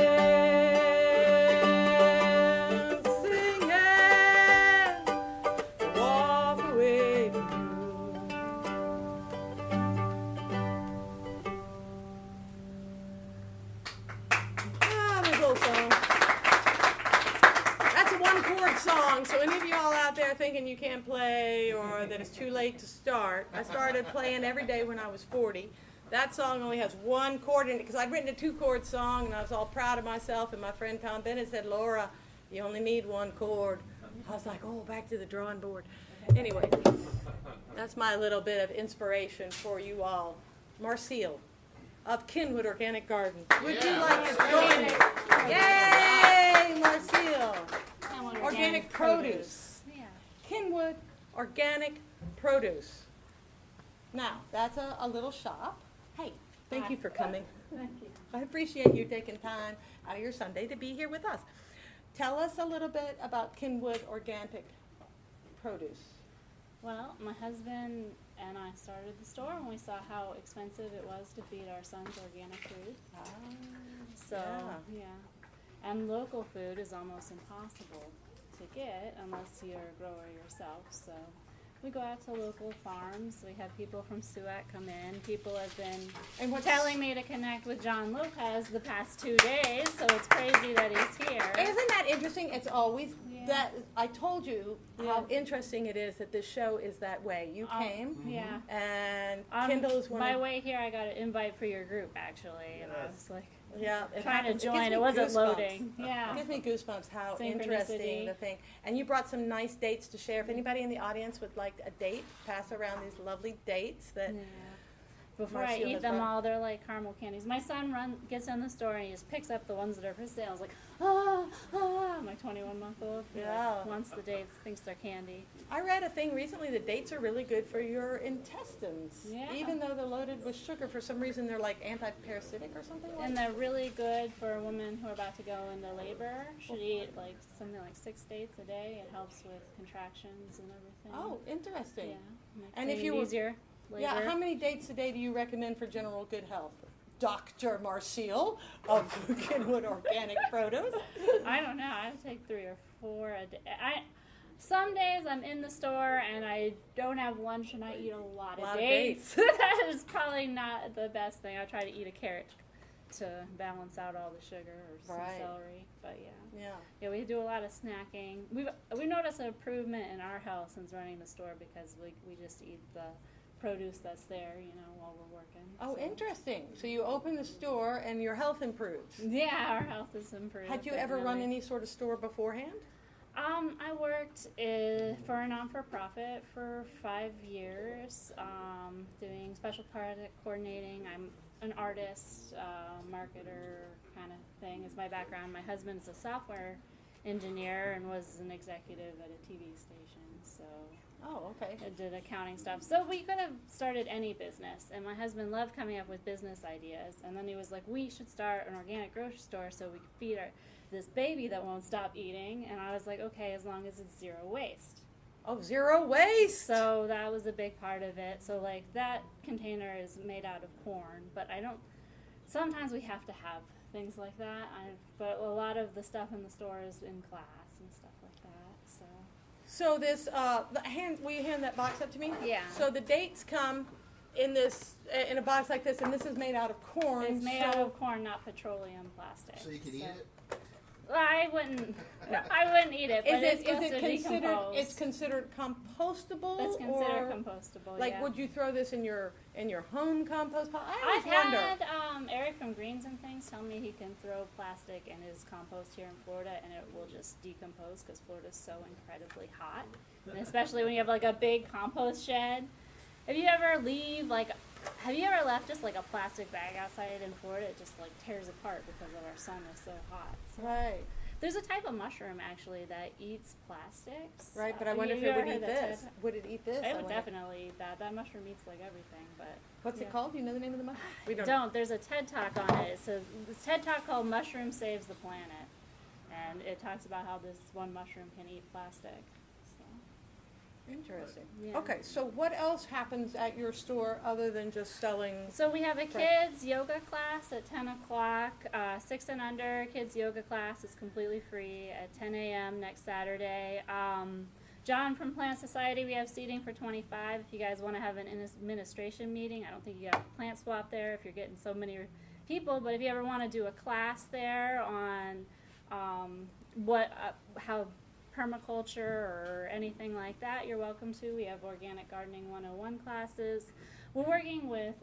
Speaker 1: singing. Walk away from you. Song. That's a one-chord song, so any of you all out there thinking you can't play or that it's too late to start, I started playing every day when I was 40. That song only has one chord in it because I'd written a 2-chord song and I was all proud of myself, and my friend Tom Bennett said, "Laura, you only need 1 chord." I was like, oh, back to the drawing board. Anyway, that's my little bit of inspiration for you all. Marcille of Kenwood Organic Garden. Would you like to join me? Yay, Marcille. Organic produce.
Speaker 4: Yeah.
Speaker 1: Kenwood Organic Produce. Now, that's a little shop. Hey, thank you for coming.
Speaker 4: Thank you.
Speaker 1: I appreciate you taking time out of your Sunday to be here with us. Tell us a little bit about Kenwood Organic Produce.
Speaker 4: Well, my husband and I started the store when we saw how expensive it was to feed our sons organic food. So, yeah. And local food is almost impossible to get unless you're a grower yourself. So we go out to local farms. We have people from Suat come in. People have been telling me to connect with John Lopez the past 2 days, so it's crazy that he's here.
Speaker 1: Isn't that interesting? It's always that I told you how interesting it is that this show is that way. You came, and Kendall is one.
Speaker 4: My way here, I got an invite for your group actually, and I was like, trying to
Speaker 1: it
Speaker 4: join. It wasn't loading. Yeah,
Speaker 1: it gives me goosebumps. How interesting the thing. And you brought some nice dates to share. If anybody in the audience would like a date, pass around these lovely dates that.
Speaker 4: Yeah. Before I eat them all, they're like caramel candies. My son gets in the store and he just picks up the ones that are for sale. I was like, my 21-month-old. Like, wants the dates, thinks they're candy.
Speaker 1: I read a thing recently that dates are really good for your intestines. Yeah. Even though they're loaded with sugar, for some reason they're like anti-parasitic or something like that.
Speaker 4: And they're really good for women who are about to go into labor. Should eat like something like 6 dates a day. It helps with contractions and everything.
Speaker 1: Oh, interesting.
Speaker 4: Yeah.
Speaker 1: And if you
Speaker 4: easier. Later.
Speaker 1: Yeah, how many dates a day do you recommend for general good health? Dr. Marcille of Kenwood Organic Produce.
Speaker 4: I don't know. I take 3 or 4 a day. Some days I'm in the store and I don't have lunch and I eat a lot of dates. That is probably not the best thing. I try to eat a carrot to balance out all the sugar or some celery. But yeah, we do a lot of snacking. We've noticed an improvement in our health since running the store because we just eat the produce that's there, while we're working.
Speaker 1: Oh, interesting. So you open the store and your health improves.
Speaker 4: Yeah, our health is improved.
Speaker 1: Had you ever run any sort of store beforehand?
Speaker 4: I worked for a non-for-profit for 5 years, doing special project coordinating. I'm an artist, marketer kind of thing is my background. My husband's a software engineer and was an executive at a TV station, so...
Speaker 1: Oh, okay.
Speaker 4: I did accounting stuff. So we could have started any business. And my husband loved coming up with business ideas. And then he was like, we should start an organic grocery store so we can feed this baby that won't stop eating. And I was like, okay, as long as it's 0 waste.
Speaker 1: Oh, 0 waste!
Speaker 4: So that was a big part of it. So, like, that container is made out of corn. But sometimes we have to have things like that. But a lot of the stuff in the store is in class and stuff like that.
Speaker 1: So this, will you hand that box up to me?
Speaker 4: Yeah.
Speaker 1: So the dates come in a box like this, and this is made out of corn.
Speaker 4: It's made out of corn, not petroleum plastic.
Speaker 2: So you can eat it?
Speaker 4: Well, I wouldn't eat it, but it's supposed to decompose.
Speaker 1: It's considered compostable?
Speaker 4: It's considered compostable,
Speaker 1: Like, would you throw this in your home compost pile?
Speaker 4: I've had Eric from Greens and Things tell me he can throw plastic in his compost here in Florida and it will just decompose because Florida's so incredibly hot. And especially when you have like a big compost shed. Have you ever left just like a plastic bag outside in Florida? It just like tears apart because our sun is so hot. So
Speaker 1: right.
Speaker 4: There's a type of mushroom actually that eats plastics.
Speaker 1: Right, but I wonder if it would eat this. Would it eat this?
Speaker 4: It would definitely eat that. That mushroom eats like everything, but...
Speaker 1: What's it called? Do you know the name of the mushroom?
Speaker 4: We don't. There's a TED Talk on it. It says, this TED Talk called Mushroom Saves the Planet. And it talks about how this one mushroom can eat plastic.
Speaker 1: Interesting.
Speaker 4: Yeah.
Speaker 1: Okay, so what else happens at your store other than just selling?
Speaker 4: So we have a kids yoga class at 10 o'clock. 6 and under kids yoga class is completely free at 10 a.m. next Saturday. John from Plant Society, we have seating for 25. If you guys want to have an administration meeting, I don't think you got a plant swap there if you're getting so many people, but if you ever want to do a class there on how permaculture or anything like that, you're welcome to. We have Organic Gardening 101 classes. We're working with,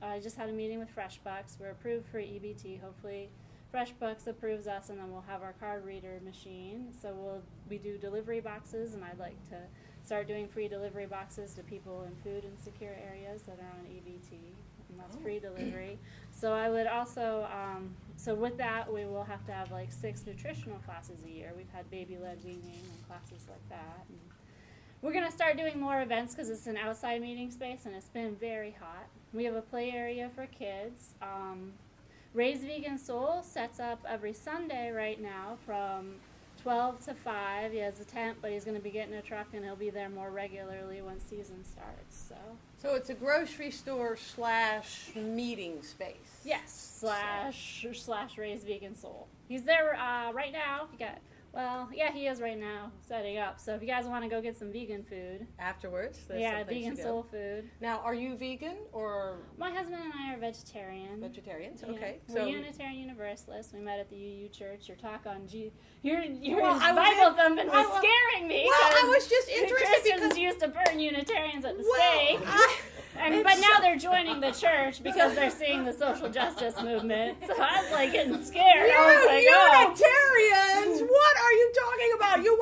Speaker 4: I just had a meeting with FreshBucks. We're approved for EBT. Hopefully FreshBucks approves us and then we'll have our card reader machine. So we do delivery boxes and I'd like to start doing free delivery boxes to people in food insecure areas that are on EBT. And that's free delivery. So I would also, so with that, we will have to have like 6 nutritional classes a year. We've had baby-led weaning and classes like that. And we're going to start doing more events because it's an outside meeting space and it's been very hot. We have a play area for kids. Raised Vegan Soul sets up every Sunday right now from 12 to 5. He has a tent, but he's going to be getting a truck, and he'll be there more regularly when season starts.
Speaker 1: So it's a grocery store / meeting space.
Speaker 4: Yes, slash raise vegan soul. He's there right now. He is right now setting up. So if you guys want to go get some vegan food
Speaker 1: Afterwards,
Speaker 4: vegan soul food.
Speaker 1: Now, are you vegan or
Speaker 4: My husband and I are vegetarian.
Speaker 1: vegetarians?
Speaker 4: Yeah.
Speaker 1: Okay,
Speaker 4: We're Unitarian Universalists. We met at the UU Church. Your talk on your
Speaker 1: Well, I was
Speaker 4: Bible
Speaker 1: in-
Speaker 4: thumping was
Speaker 1: I wa-
Speaker 4: scaring me.
Speaker 1: Well, I
Speaker 4: 'cause
Speaker 1: was just interested
Speaker 4: Christians
Speaker 1: because
Speaker 4: used to burn Unitarians at the
Speaker 1: well,
Speaker 4: stake.
Speaker 1: it's
Speaker 4: But now
Speaker 1: so-
Speaker 4: they're joining the church because they're seeing the social justice movement. So I was like getting scared. I was like,
Speaker 1: Unitarians! What are you talking about?
Speaker 4: you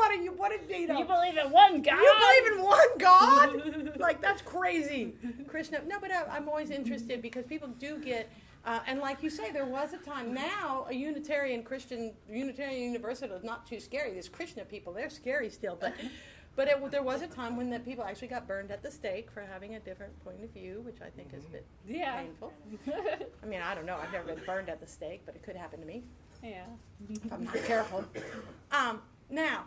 Speaker 4: believe in one God?
Speaker 1: You believe in one God? Like, that's crazy. Krishna, no, but I'm always interested because people do get, and like you say, there was a time. Now, a Unitarian Universalist is not too scary. There's Krishna people, they're scary still. But there was a time when the people actually got burned at the stake for having a different point of view, which I think is a bit painful. I mean, I don't know. I've never been burned at the stake, but it could happen to me
Speaker 4: Yeah.
Speaker 1: if I'm not careful. Now,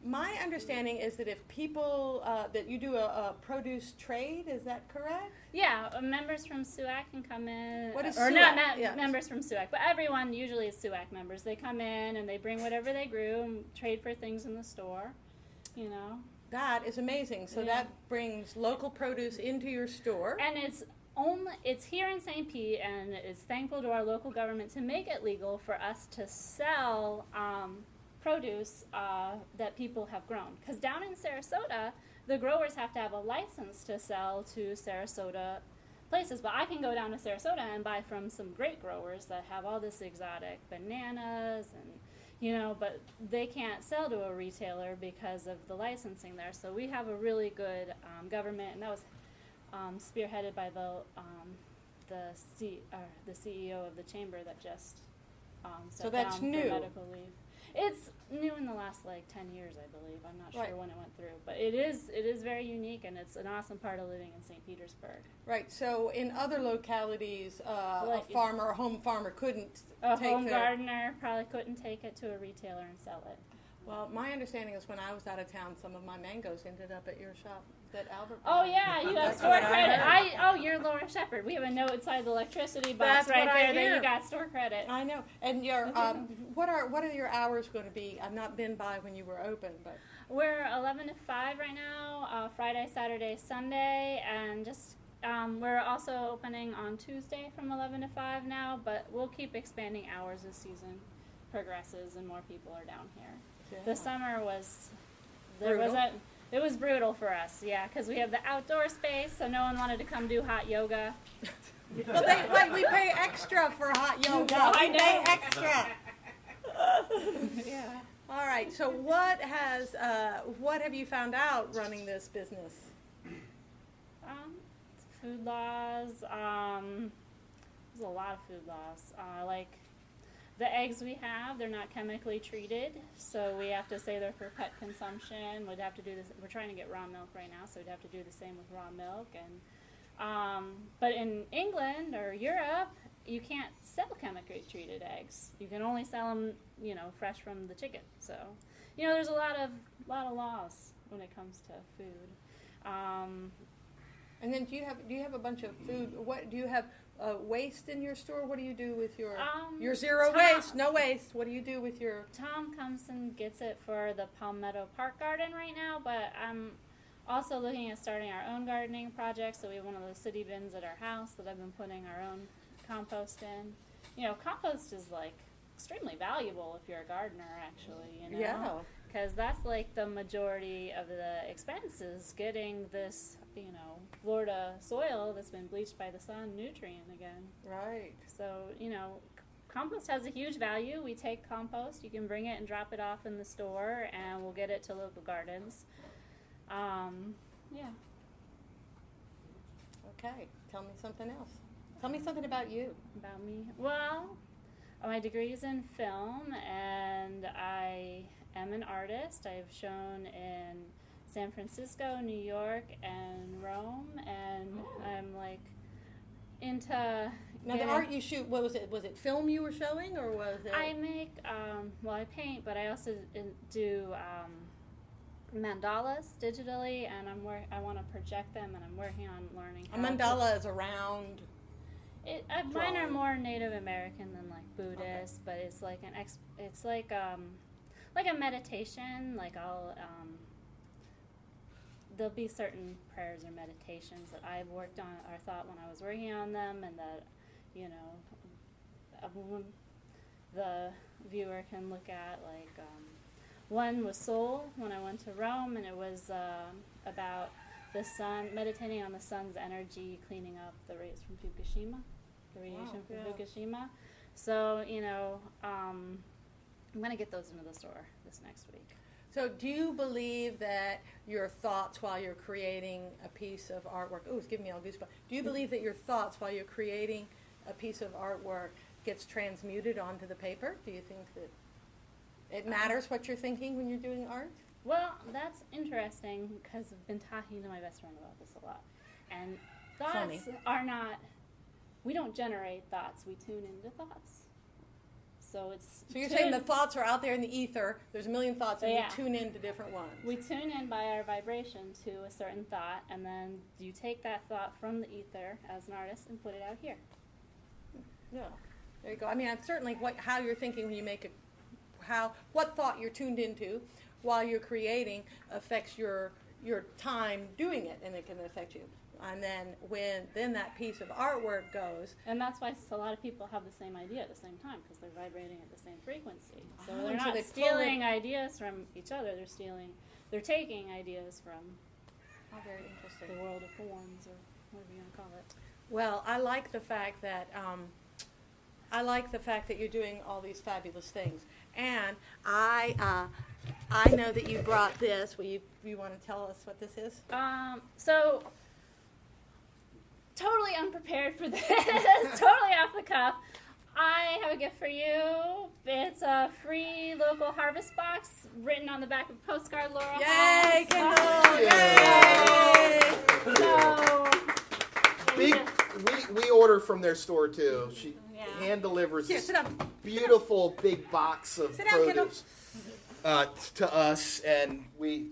Speaker 1: my understanding is that if people, that you do a produce trade, is that correct?
Speaker 4: Yeah, members from SUAC can come in.
Speaker 1: What is
Speaker 4: or
Speaker 1: SUAC?
Speaker 4: not
Speaker 1: Yeah.
Speaker 4: members from SUAC, but everyone usually is SUAC members. They come in and they bring whatever they grew and trade for things in the store, you know.
Speaker 1: That is amazing. So
Speaker 4: Yeah.
Speaker 1: that brings local produce into your store.
Speaker 4: And it's here in St. Pete, and it's thankful to our local government to make it legal for us to sell produce that people have grown. Because down in Sarasota, the growers have to have a license to sell to Sarasota places. But I can go down to Sarasota and buy from some great growers that have all this exotic bananas and but they can't sell to a retailer because of the licensing there. So we have a really good government, and that was spearheaded by the CEO of the chamber that just
Speaker 1: So
Speaker 4: stepped
Speaker 1: that's
Speaker 4: down
Speaker 1: new.
Speaker 4: for medical leave. It's new in the last 10 years, I believe. I'm not
Speaker 1: Right.
Speaker 4: sure when it went through, but it is very unique, and it's an awesome part of living in St. Petersburg.
Speaker 1: Right. So in other localities, a home farmer couldn't
Speaker 4: A
Speaker 1: take
Speaker 4: home
Speaker 1: their...
Speaker 4: gardener probably couldn't take it to a retailer and sell it.
Speaker 1: Well, my understanding is when I was out of town, some of my mangoes ended up at your shop, that Albert.
Speaker 4: Oh yeah, you got
Speaker 1: That's
Speaker 4: store
Speaker 1: what I
Speaker 4: credit.
Speaker 1: heard.
Speaker 4: You're Laura Shepard. We have a note inside the electricity
Speaker 1: That's
Speaker 4: box right
Speaker 1: what I
Speaker 4: there that
Speaker 1: hear.
Speaker 4: you got store credit.
Speaker 1: I know. And your what are your hours going to be? I've not been by when you were open, but
Speaker 4: We're 11 to 5 right now, Friday, Saturday, Sunday, and just we're also opening on Tuesday from 11 to 5 now, but we'll keep expanding hours as season progresses and more people are down here. The summer was
Speaker 1: Brutal?
Speaker 4: it was brutal for us, yeah, because we have the outdoor space, so no one wanted to come do hot yoga.
Speaker 1: well, we pay extra for hot yoga.
Speaker 4: I
Speaker 1: We pay
Speaker 4: know.
Speaker 1: extra.
Speaker 4: Yeah.
Speaker 1: All right. So what have you found out running this business?
Speaker 4: Food laws. There's a lot of food laws. Like the eggs we have, they're not chemically treated, so we have to say they're for pet consumption. We'd have to do this. We're trying to get raw milk right now, so we'd have to do the same with raw milk. And but in England or Europe, you can't sell chemically treated eggs. You can only sell them, fresh from the chicken. So, there's a lot of laws when it comes to food.
Speaker 1: And then do you have a bunch of food? What do you have waste in your store? What do you do with your zero waste? No waste. What do you do with your?
Speaker 4: Tom comes and gets it for the Palmetto Park Garden right now, but I'm also looking at starting our own gardening project. So we have one of those city bins at our house that I've been putting our own compost in. Compost is extremely valuable if you're a gardener, actually.
Speaker 1: Yeah.
Speaker 4: Because that's the majority of the expenses, getting this, Florida soil that's been bleached by the sun nutrient again.
Speaker 1: Right.
Speaker 4: So, compost has a huge value. We take compost. You can bring it and drop it off in the store, and we'll get it to local gardens. Yeah.
Speaker 1: Okay. Tell me something else. Tell me something about you.
Speaker 4: About me? Well, my degree is in film, and I am an artist. I've shown in San Francisco, New York, and Rome, and I'm into
Speaker 1: Now, the art you shoot, what was it? Was it film you were showing, or was it?
Speaker 4: I make, I paint, but I also do mandalas digitally, and I want to project them, and I'm working on learning
Speaker 1: A mandala is around.
Speaker 4: Mine are more Native American than like Buddhist, but it's like it's like a meditation. Like there'll be certain prayers or meditations that I've worked on or thought when I was working on them, and that the viewer can look at. Like one was Soul when I went to Rome, and it was about the sun, meditating on the sun's energy, cleaning up the rays from Fukushima, the radiation from Fukushima. So I'm gonna get those into the store this next week.
Speaker 1: So do you believe that your thoughts while you're creating a piece of artwork, it's giving me all goosebumps. Do you believe that your thoughts while you're creating a piece of artwork gets transmuted onto the paper? Do you think that it matters what you're thinking when you're doing art?
Speaker 4: Well, that's interesting because I've been talking to my best friend about this a lot. And thoughts are not, we don't generate thoughts, we tune into thoughts. So
Speaker 1: you're saying the thoughts are out there in the ether, there's a million thoughts, and you tune into different ones.
Speaker 4: We tune in by our vibration to a certain thought, and then you take that thought from the ether as an artist and put it out here.
Speaker 1: Yeah, there you go. I mean, I'm certainly how you're thinking when you make what thought you're tuned into while you're creating affects your time doing it, and it can affect you. And then when that piece of artwork goes,
Speaker 4: and that's why a lot of people have the same idea at the same time, because they're vibrating at the same frequency. So they're not stealing ideas from each other. They're taking ideas from
Speaker 1: very interesting.
Speaker 4: The world of forms, or whatever you want to call it.
Speaker 1: Well, I like the fact that you're doing all these fabulous things, and I know that you brought this. Will you want to tell us what this is?
Speaker 4: So. Totally unprepared for this, totally off the cuff. I have a gift for you. It's a free local harvest box written on the back of a postcard, Laurel.
Speaker 1: Yay, Kendall!
Speaker 2: Yay! So, we order from their store too. She hand delivers this beautiful big box of produce to us, and we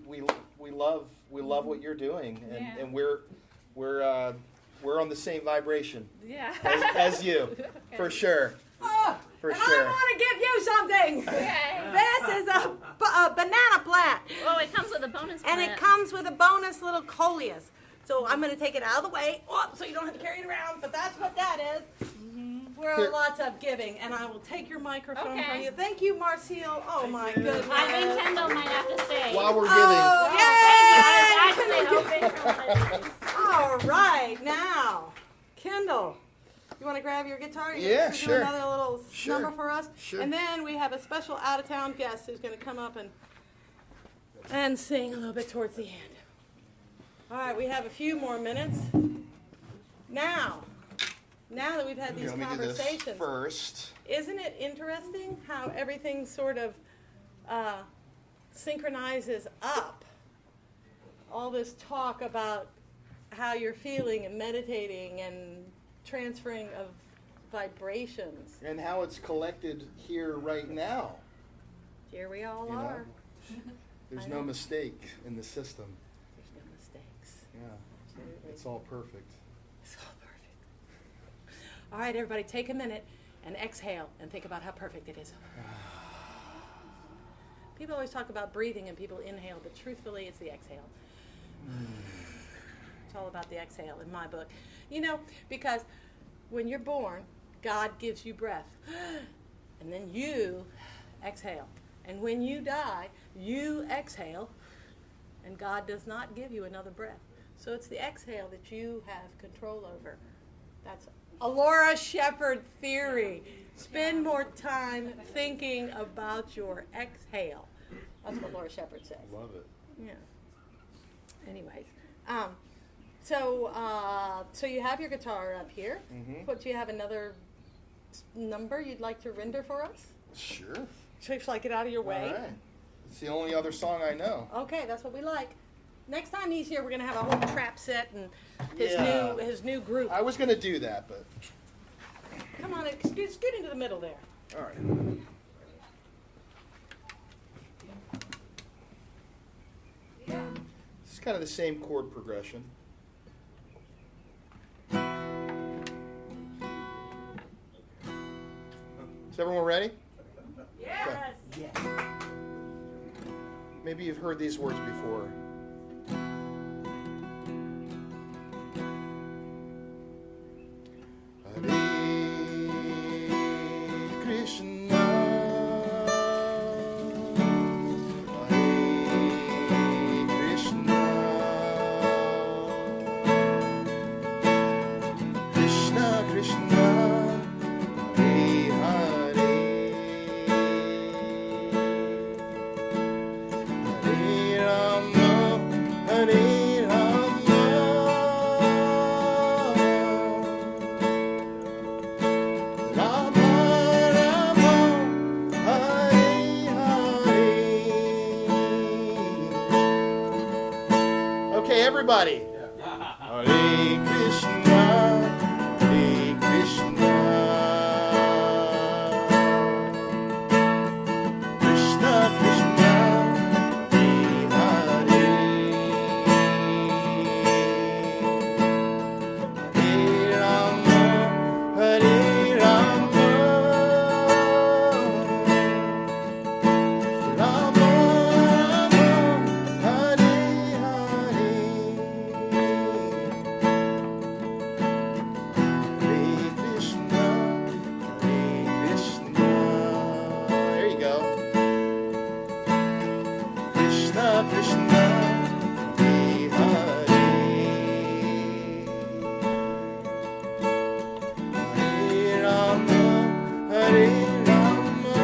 Speaker 2: love what you're doing, and we're on the same vibration as you, for sure. For sure.
Speaker 1: I want to give you something.
Speaker 4: Okay.
Speaker 1: This is a banana plant.
Speaker 4: Oh, it comes with a bonus plant.
Speaker 1: And it comes with a bonus little coleus. So I'm going to take it out of the way, so you don't have to carry it around, but that's what that is. We're lots of giving, and I will take your microphone from you. Thank you, Marcel. Oh, my goodness.
Speaker 4: I think Kendall might have to stay.
Speaker 2: While we're giving.
Speaker 1: Oh,
Speaker 4: Thank you. I was actually hoping for
Speaker 1: All right, now, Kendall, you want to grab your guitar?
Speaker 2: Yeah, sure.
Speaker 1: Do another little number for us?
Speaker 2: Sure.
Speaker 1: And then we have a special out-of-town guest who's going to come up and sing a little bit towards the end. All right, we have a few more minutes. Now that we've had these conversations,
Speaker 2: do this first.
Speaker 1: Isn't it interesting how everything sort of synchronizes up? All this talk about how you're feeling and meditating and transferring of vibrations.
Speaker 2: And how it's collected here right now.
Speaker 1: Here we all are.
Speaker 2: There's no mistake in the system.
Speaker 1: There's no mistakes.
Speaker 2: Yeah.
Speaker 1: Absolutely.
Speaker 2: It's all perfect.
Speaker 1: It's all perfect. All right, everybody, take a minute and exhale and think about how perfect it is. People always talk about breathing and people inhale, but truthfully, it's the exhale. It's all about the exhale in my book. Because when you're born, God gives you breath. And then you exhale. And when you die, you exhale. And God does not give you another breath. So it's the exhale that you have control over. That's a Laura Shepard theory. Spend more time thinking about your exhale. That's what Laura Shepard says.
Speaker 2: Love it.
Speaker 1: Yeah. Anyways, so you have your guitar up here.
Speaker 2: Mm-hmm.
Speaker 1: But do you have another number you'd like to render for us?
Speaker 2: Sure.
Speaker 1: Shall I get out of your way?
Speaker 2: All right. It's the only other song I know.
Speaker 1: Okay, that's what we like. Next time he's here, we're gonna have a whole trap set and his new group.
Speaker 2: I was gonna do that, but
Speaker 1: come on, scoot into the middle there.
Speaker 2: All right. It's kind of the same chord progression. Is everyone ready?
Speaker 1: Yes.
Speaker 2: Maybe you've heard these words before. Hare Krishna, Hare Krishna, Krishna Krishna, Hare Hare, Hare Rama, Hare Rama, Rama Rama, Hare Hare. Okay, everybody. Hare Krishna, Hare Krishna, Krishna Krishna, Hare Hare, Hare Rama, Hare Rama, Rama Rama, Hare Hare. Hare Krishna, Hare Krishna. There you go. Krishna Krishna, Hare Hare. Hare Rama, Hare Rama.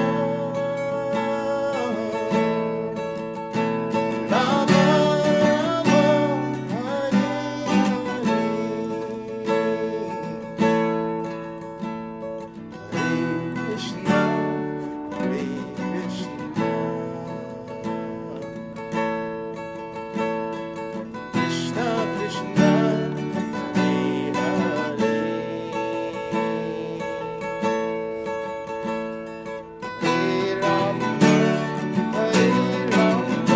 Speaker 2: Rama Rama, Hare Hare. Hare Krishna, Hare Krishna, Krishna Krishna, Hare Hare, Hare Rama, Hare Rama,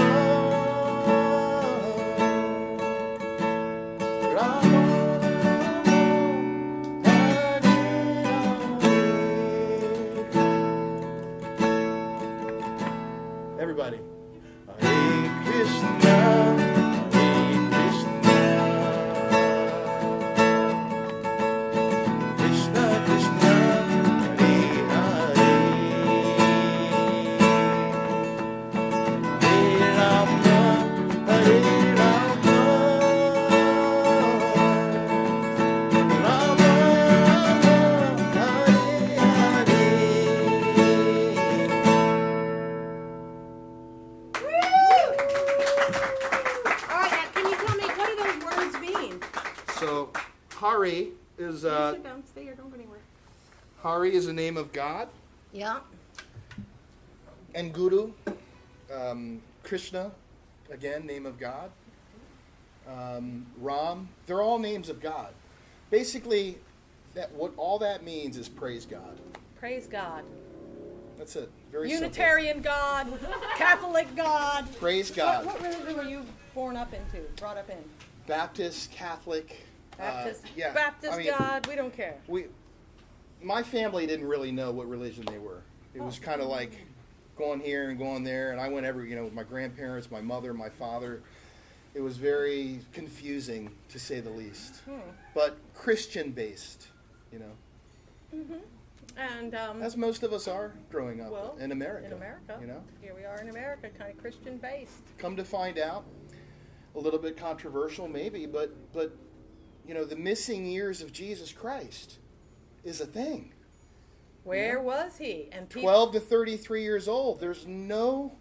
Speaker 2: Rama Everybody. Hare Krishna, Hare Krishna, Krishna Krishna, Hare Hare, Hare Rama, Hare Rama, Rama Rama, Hare Hare.
Speaker 1: All right, now, can you tell me, what do those words mean?
Speaker 2: So, Hari is
Speaker 1: Sit down, stay here, don't go anywhere.
Speaker 2: Hari is a name of God,
Speaker 1: Yeah.
Speaker 2: and Guru, Krishna, again, name of God. Ram, they're all names of God. Basically, what all that means is praise God.
Speaker 1: Praise God.
Speaker 2: That's it. Very
Speaker 1: Unitarian God, Catholic God.
Speaker 2: simple. Praise God.
Speaker 1: What religion were you brought up in?
Speaker 2: Baptist, Catholic.
Speaker 1: Baptist,
Speaker 2: yeah.
Speaker 1: Baptist
Speaker 2: I mean,
Speaker 1: God, we don't care.
Speaker 2: My family didn't really know what religion they were. It was kind of like going here and going there, and I went with my grandparents, my mother, my father. It was very confusing, to say the least. But Christian-based,
Speaker 1: And
Speaker 2: as most of us are growing up
Speaker 1: well,
Speaker 2: in America.
Speaker 1: in America,
Speaker 2: You know,
Speaker 1: here we are in America, kind of Christian based.
Speaker 2: come to find out, a little bit controversial maybe, but the missing years of Jesus Christ is a thing.
Speaker 1: Where was he? And
Speaker 2: 12 to 33 years old. There's nothing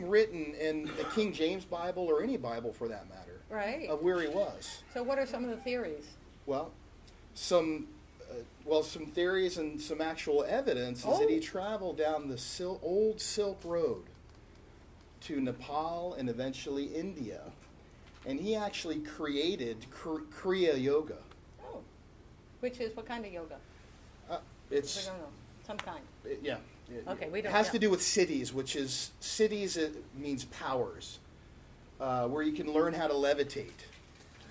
Speaker 2: written in the King James Bible or any Bible for that matter
Speaker 1: right.
Speaker 2: of where he was.
Speaker 1: So what are some of the theories?
Speaker 2: Well, some theories and some actual evidence is that he traveled down the old Silk Road to Nepal and eventually India, and he actually created Kriya Yoga.
Speaker 1: Oh. Which is what kind of yoga? We
Speaker 2: It's
Speaker 1: don't know. Some kind.
Speaker 2: yeah.
Speaker 1: Okay, we
Speaker 2: It
Speaker 1: don't
Speaker 2: has
Speaker 1: know.
Speaker 2: to do with cities, which is cities. It means powers, where you can learn how to levitate,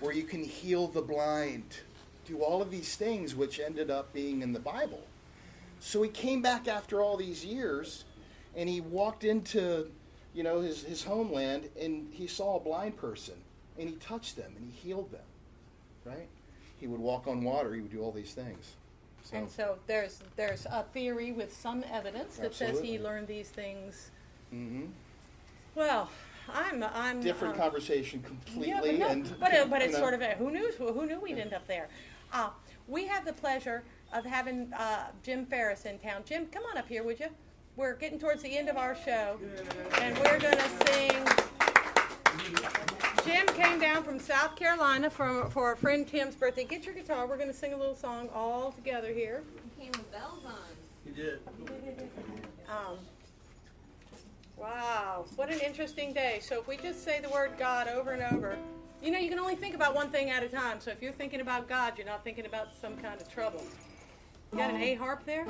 Speaker 2: where you can heal the blind, do all of these things, which ended up being in the Bible. So he came back after all these years, and he walked into, his homeland, and he saw a blind person, and he touched them, and he healed them, right? He would walk on water. He would do all these things.
Speaker 1: And so there's a theory with some evidence that says he
Speaker 2: Absolutely.
Speaker 1: learned these things.
Speaker 2: Mm-hmm.
Speaker 1: Well, I'm
Speaker 2: Different conversation completely,
Speaker 1: yeah,
Speaker 2: and
Speaker 1: but it's sort of who knew we'd end up there. We have the pleasure of having Jim Ferris in town. Jim, come on up here, would you? We're getting towards the end of our show, and we're going to sing. Jim came down from South Carolina for a friend Tim's birthday. Get your guitar. We're going to sing a little song all together here.
Speaker 5: He came with bells on.
Speaker 6: You did.
Speaker 1: Wow, what an interesting day. So if we just say the word God over and over, you can only think about one thing at a time. So if you're thinking about God, you're not thinking about some kind of trouble. You got an A harp there?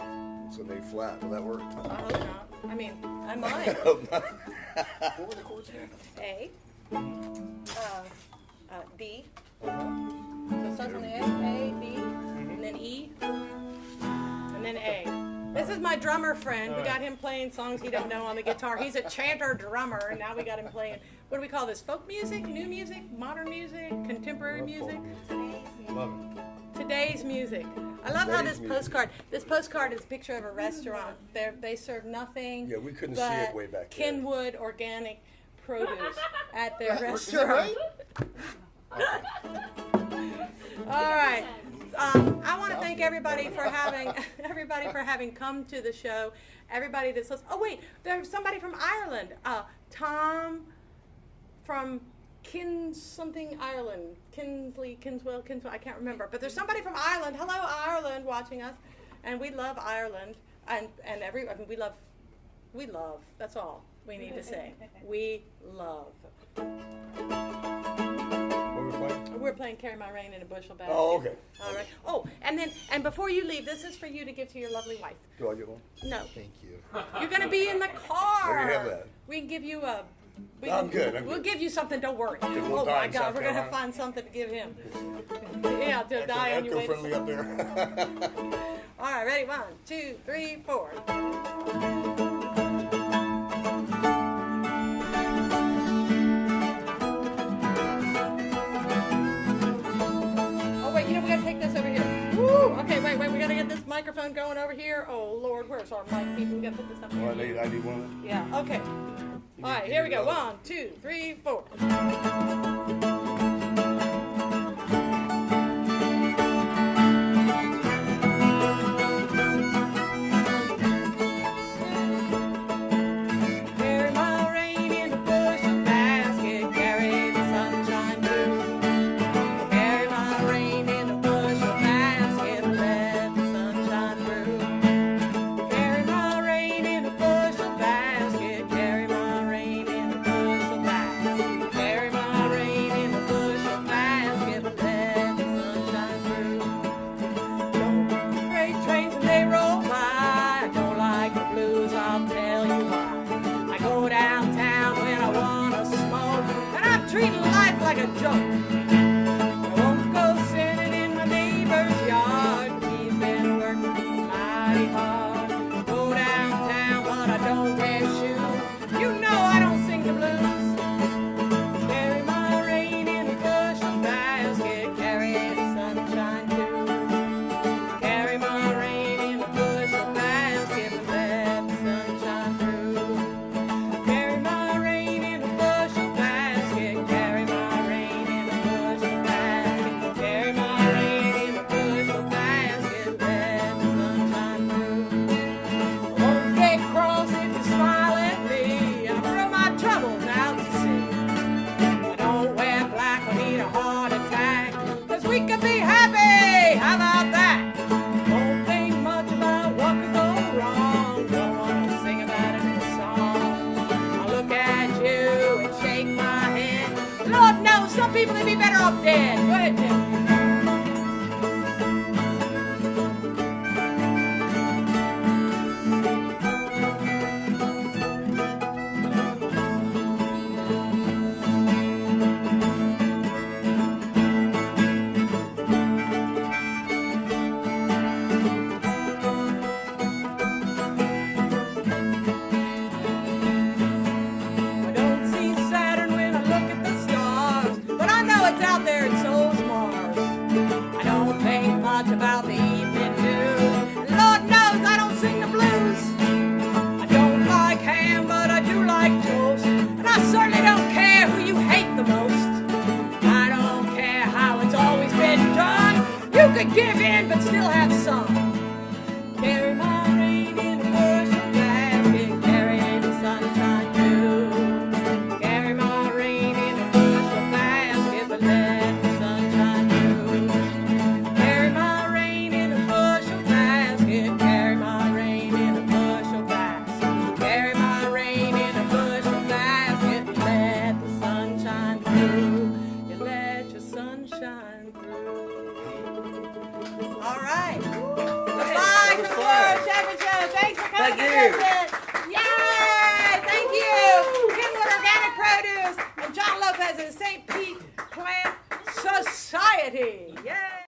Speaker 6: It's an A flat. Will that work?
Speaker 1: I hope not. I mean, I might.
Speaker 6: What were the chords again?
Speaker 1: A, D. So it starts on the A, B, and then E, and then A. This is my drummer friend. We got him playing songs he don't know on the guitar. He's a chanter drummer, and now we got him playing, what do we call this, folk music, new music, modern music, contemporary music?
Speaker 6: Love it.
Speaker 1: Today's music. I love how
Speaker 6: Today's
Speaker 1: this postcard is a picture of a restaurant. They serve nothing
Speaker 6: Yeah, we couldn't see
Speaker 1: but
Speaker 6: it way back there.
Speaker 1: Kenwood organic produce at their
Speaker 2: Is that
Speaker 1: restaurant.
Speaker 2: right?
Speaker 1: All right. I want to thank everybody for having come to the show. Everybody that's listening. Oh wait, there's somebody from Ireland. Tom from something Ireland. Kinswell. I can't remember. But there's somebody from Ireland. Hello, Ireland, watching us, and we love Ireland, we love. That's all we need to say. We love.
Speaker 6: What were we playing?
Speaker 1: We're playing "Carry My Rain in a Bushel Basket."
Speaker 6: Oh, okay.
Speaker 1: All right. Oh, and before you leave, this is for you to give to your lovely wife.
Speaker 6: Do I get one?
Speaker 1: No,
Speaker 2: Thank you.
Speaker 1: you're going to be in the car.
Speaker 6: Where do you have that?
Speaker 1: We can give you a.
Speaker 6: I'm good.
Speaker 1: We'll give you something. Don't worry.
Speaker 6: we'll
Speaker 1: Oh
Speaker 6: die
Speaker 1: my
Speaker 6: in
Speaker 1: God,
Speaker 6: South
Speaker 1: we're going to
Speaker 6: Carolina.
Speaker 1: find something to give him. Yeah, to die on your way.
Speaker 6: Eco-friendly up there.
Speaker 1: All right, ready? 1, 2, 3, 4. Oh wait, we gotta take this over here. Woo! Okay, wait, we gotta get this microphone going over here. Oh Lord, where's our mic people? We gotta put this up
Speaker 6: Well,
Speaker 1: here.
Speaker 6: I need one.
Speaker 1: Yeah, okay. All right, here we go. 1, 2, 3, 4. Carry my rain in a bushel basket, carry the sunshine through. Carry my rain in a bushel basket, let the sunshine through. Carry my rain in a bushel basket, carry my rain in a bushel basket. Carry my rain in a bushel basket, let the sunshine through. Don't freight trains when they roll by. I don't like the blues, I'll tell you why. I go downtown when I wanna smoke, and I'm treating life like a joke. I won't go sitting in my neighbor's yard. He's been working mighty hard. Go downtown, but I don't wear shoes. You know I don't sing the blues. Carry my rain in a bushel basket, carry the sunshine too. Carry my rain in a bushel basket, let the sunshine through. Carry my rain in a bushel basket, carry my rain in a bushel basket. Carry my rain in a bushel basket, let the sunshine through. I won't get cross if you smile at me. I throw my troubles out to sea. I don't wear black or need a heart attack, 'cause we can be happy. How about that? Don't think much about what could go wrong. Don't wanna sing about it in a song. I look at you and shake my head. Lord knows some people would be better off dead. Go ahead, Jim. I don't see Saturn when I look at the stars, but I know it's out there and so's Mars. I don't think much about the evening news. Lord knows I don't sing the blues. I don't like ham, but I do like toast. And I certainly don't care who you hate the most. I don't care how it's always been done. You could give in, but still have some. Carry my rain in a bushel basket, carry in the sunshine too. Carry my rain in a bushel basket, but let the sunshine through. Carry my rain in a bushel basket, carry my rain in a bushel basket. Carry my rain in a bushel basket, and let the sunshine through. You let your sunshine through. All right. Goodbye, Coach Championship. Thanks for coming to visit. Yay! Thank you. Kendall Organic Produce and John Lopez of the St. Pete Plant Society. Yay!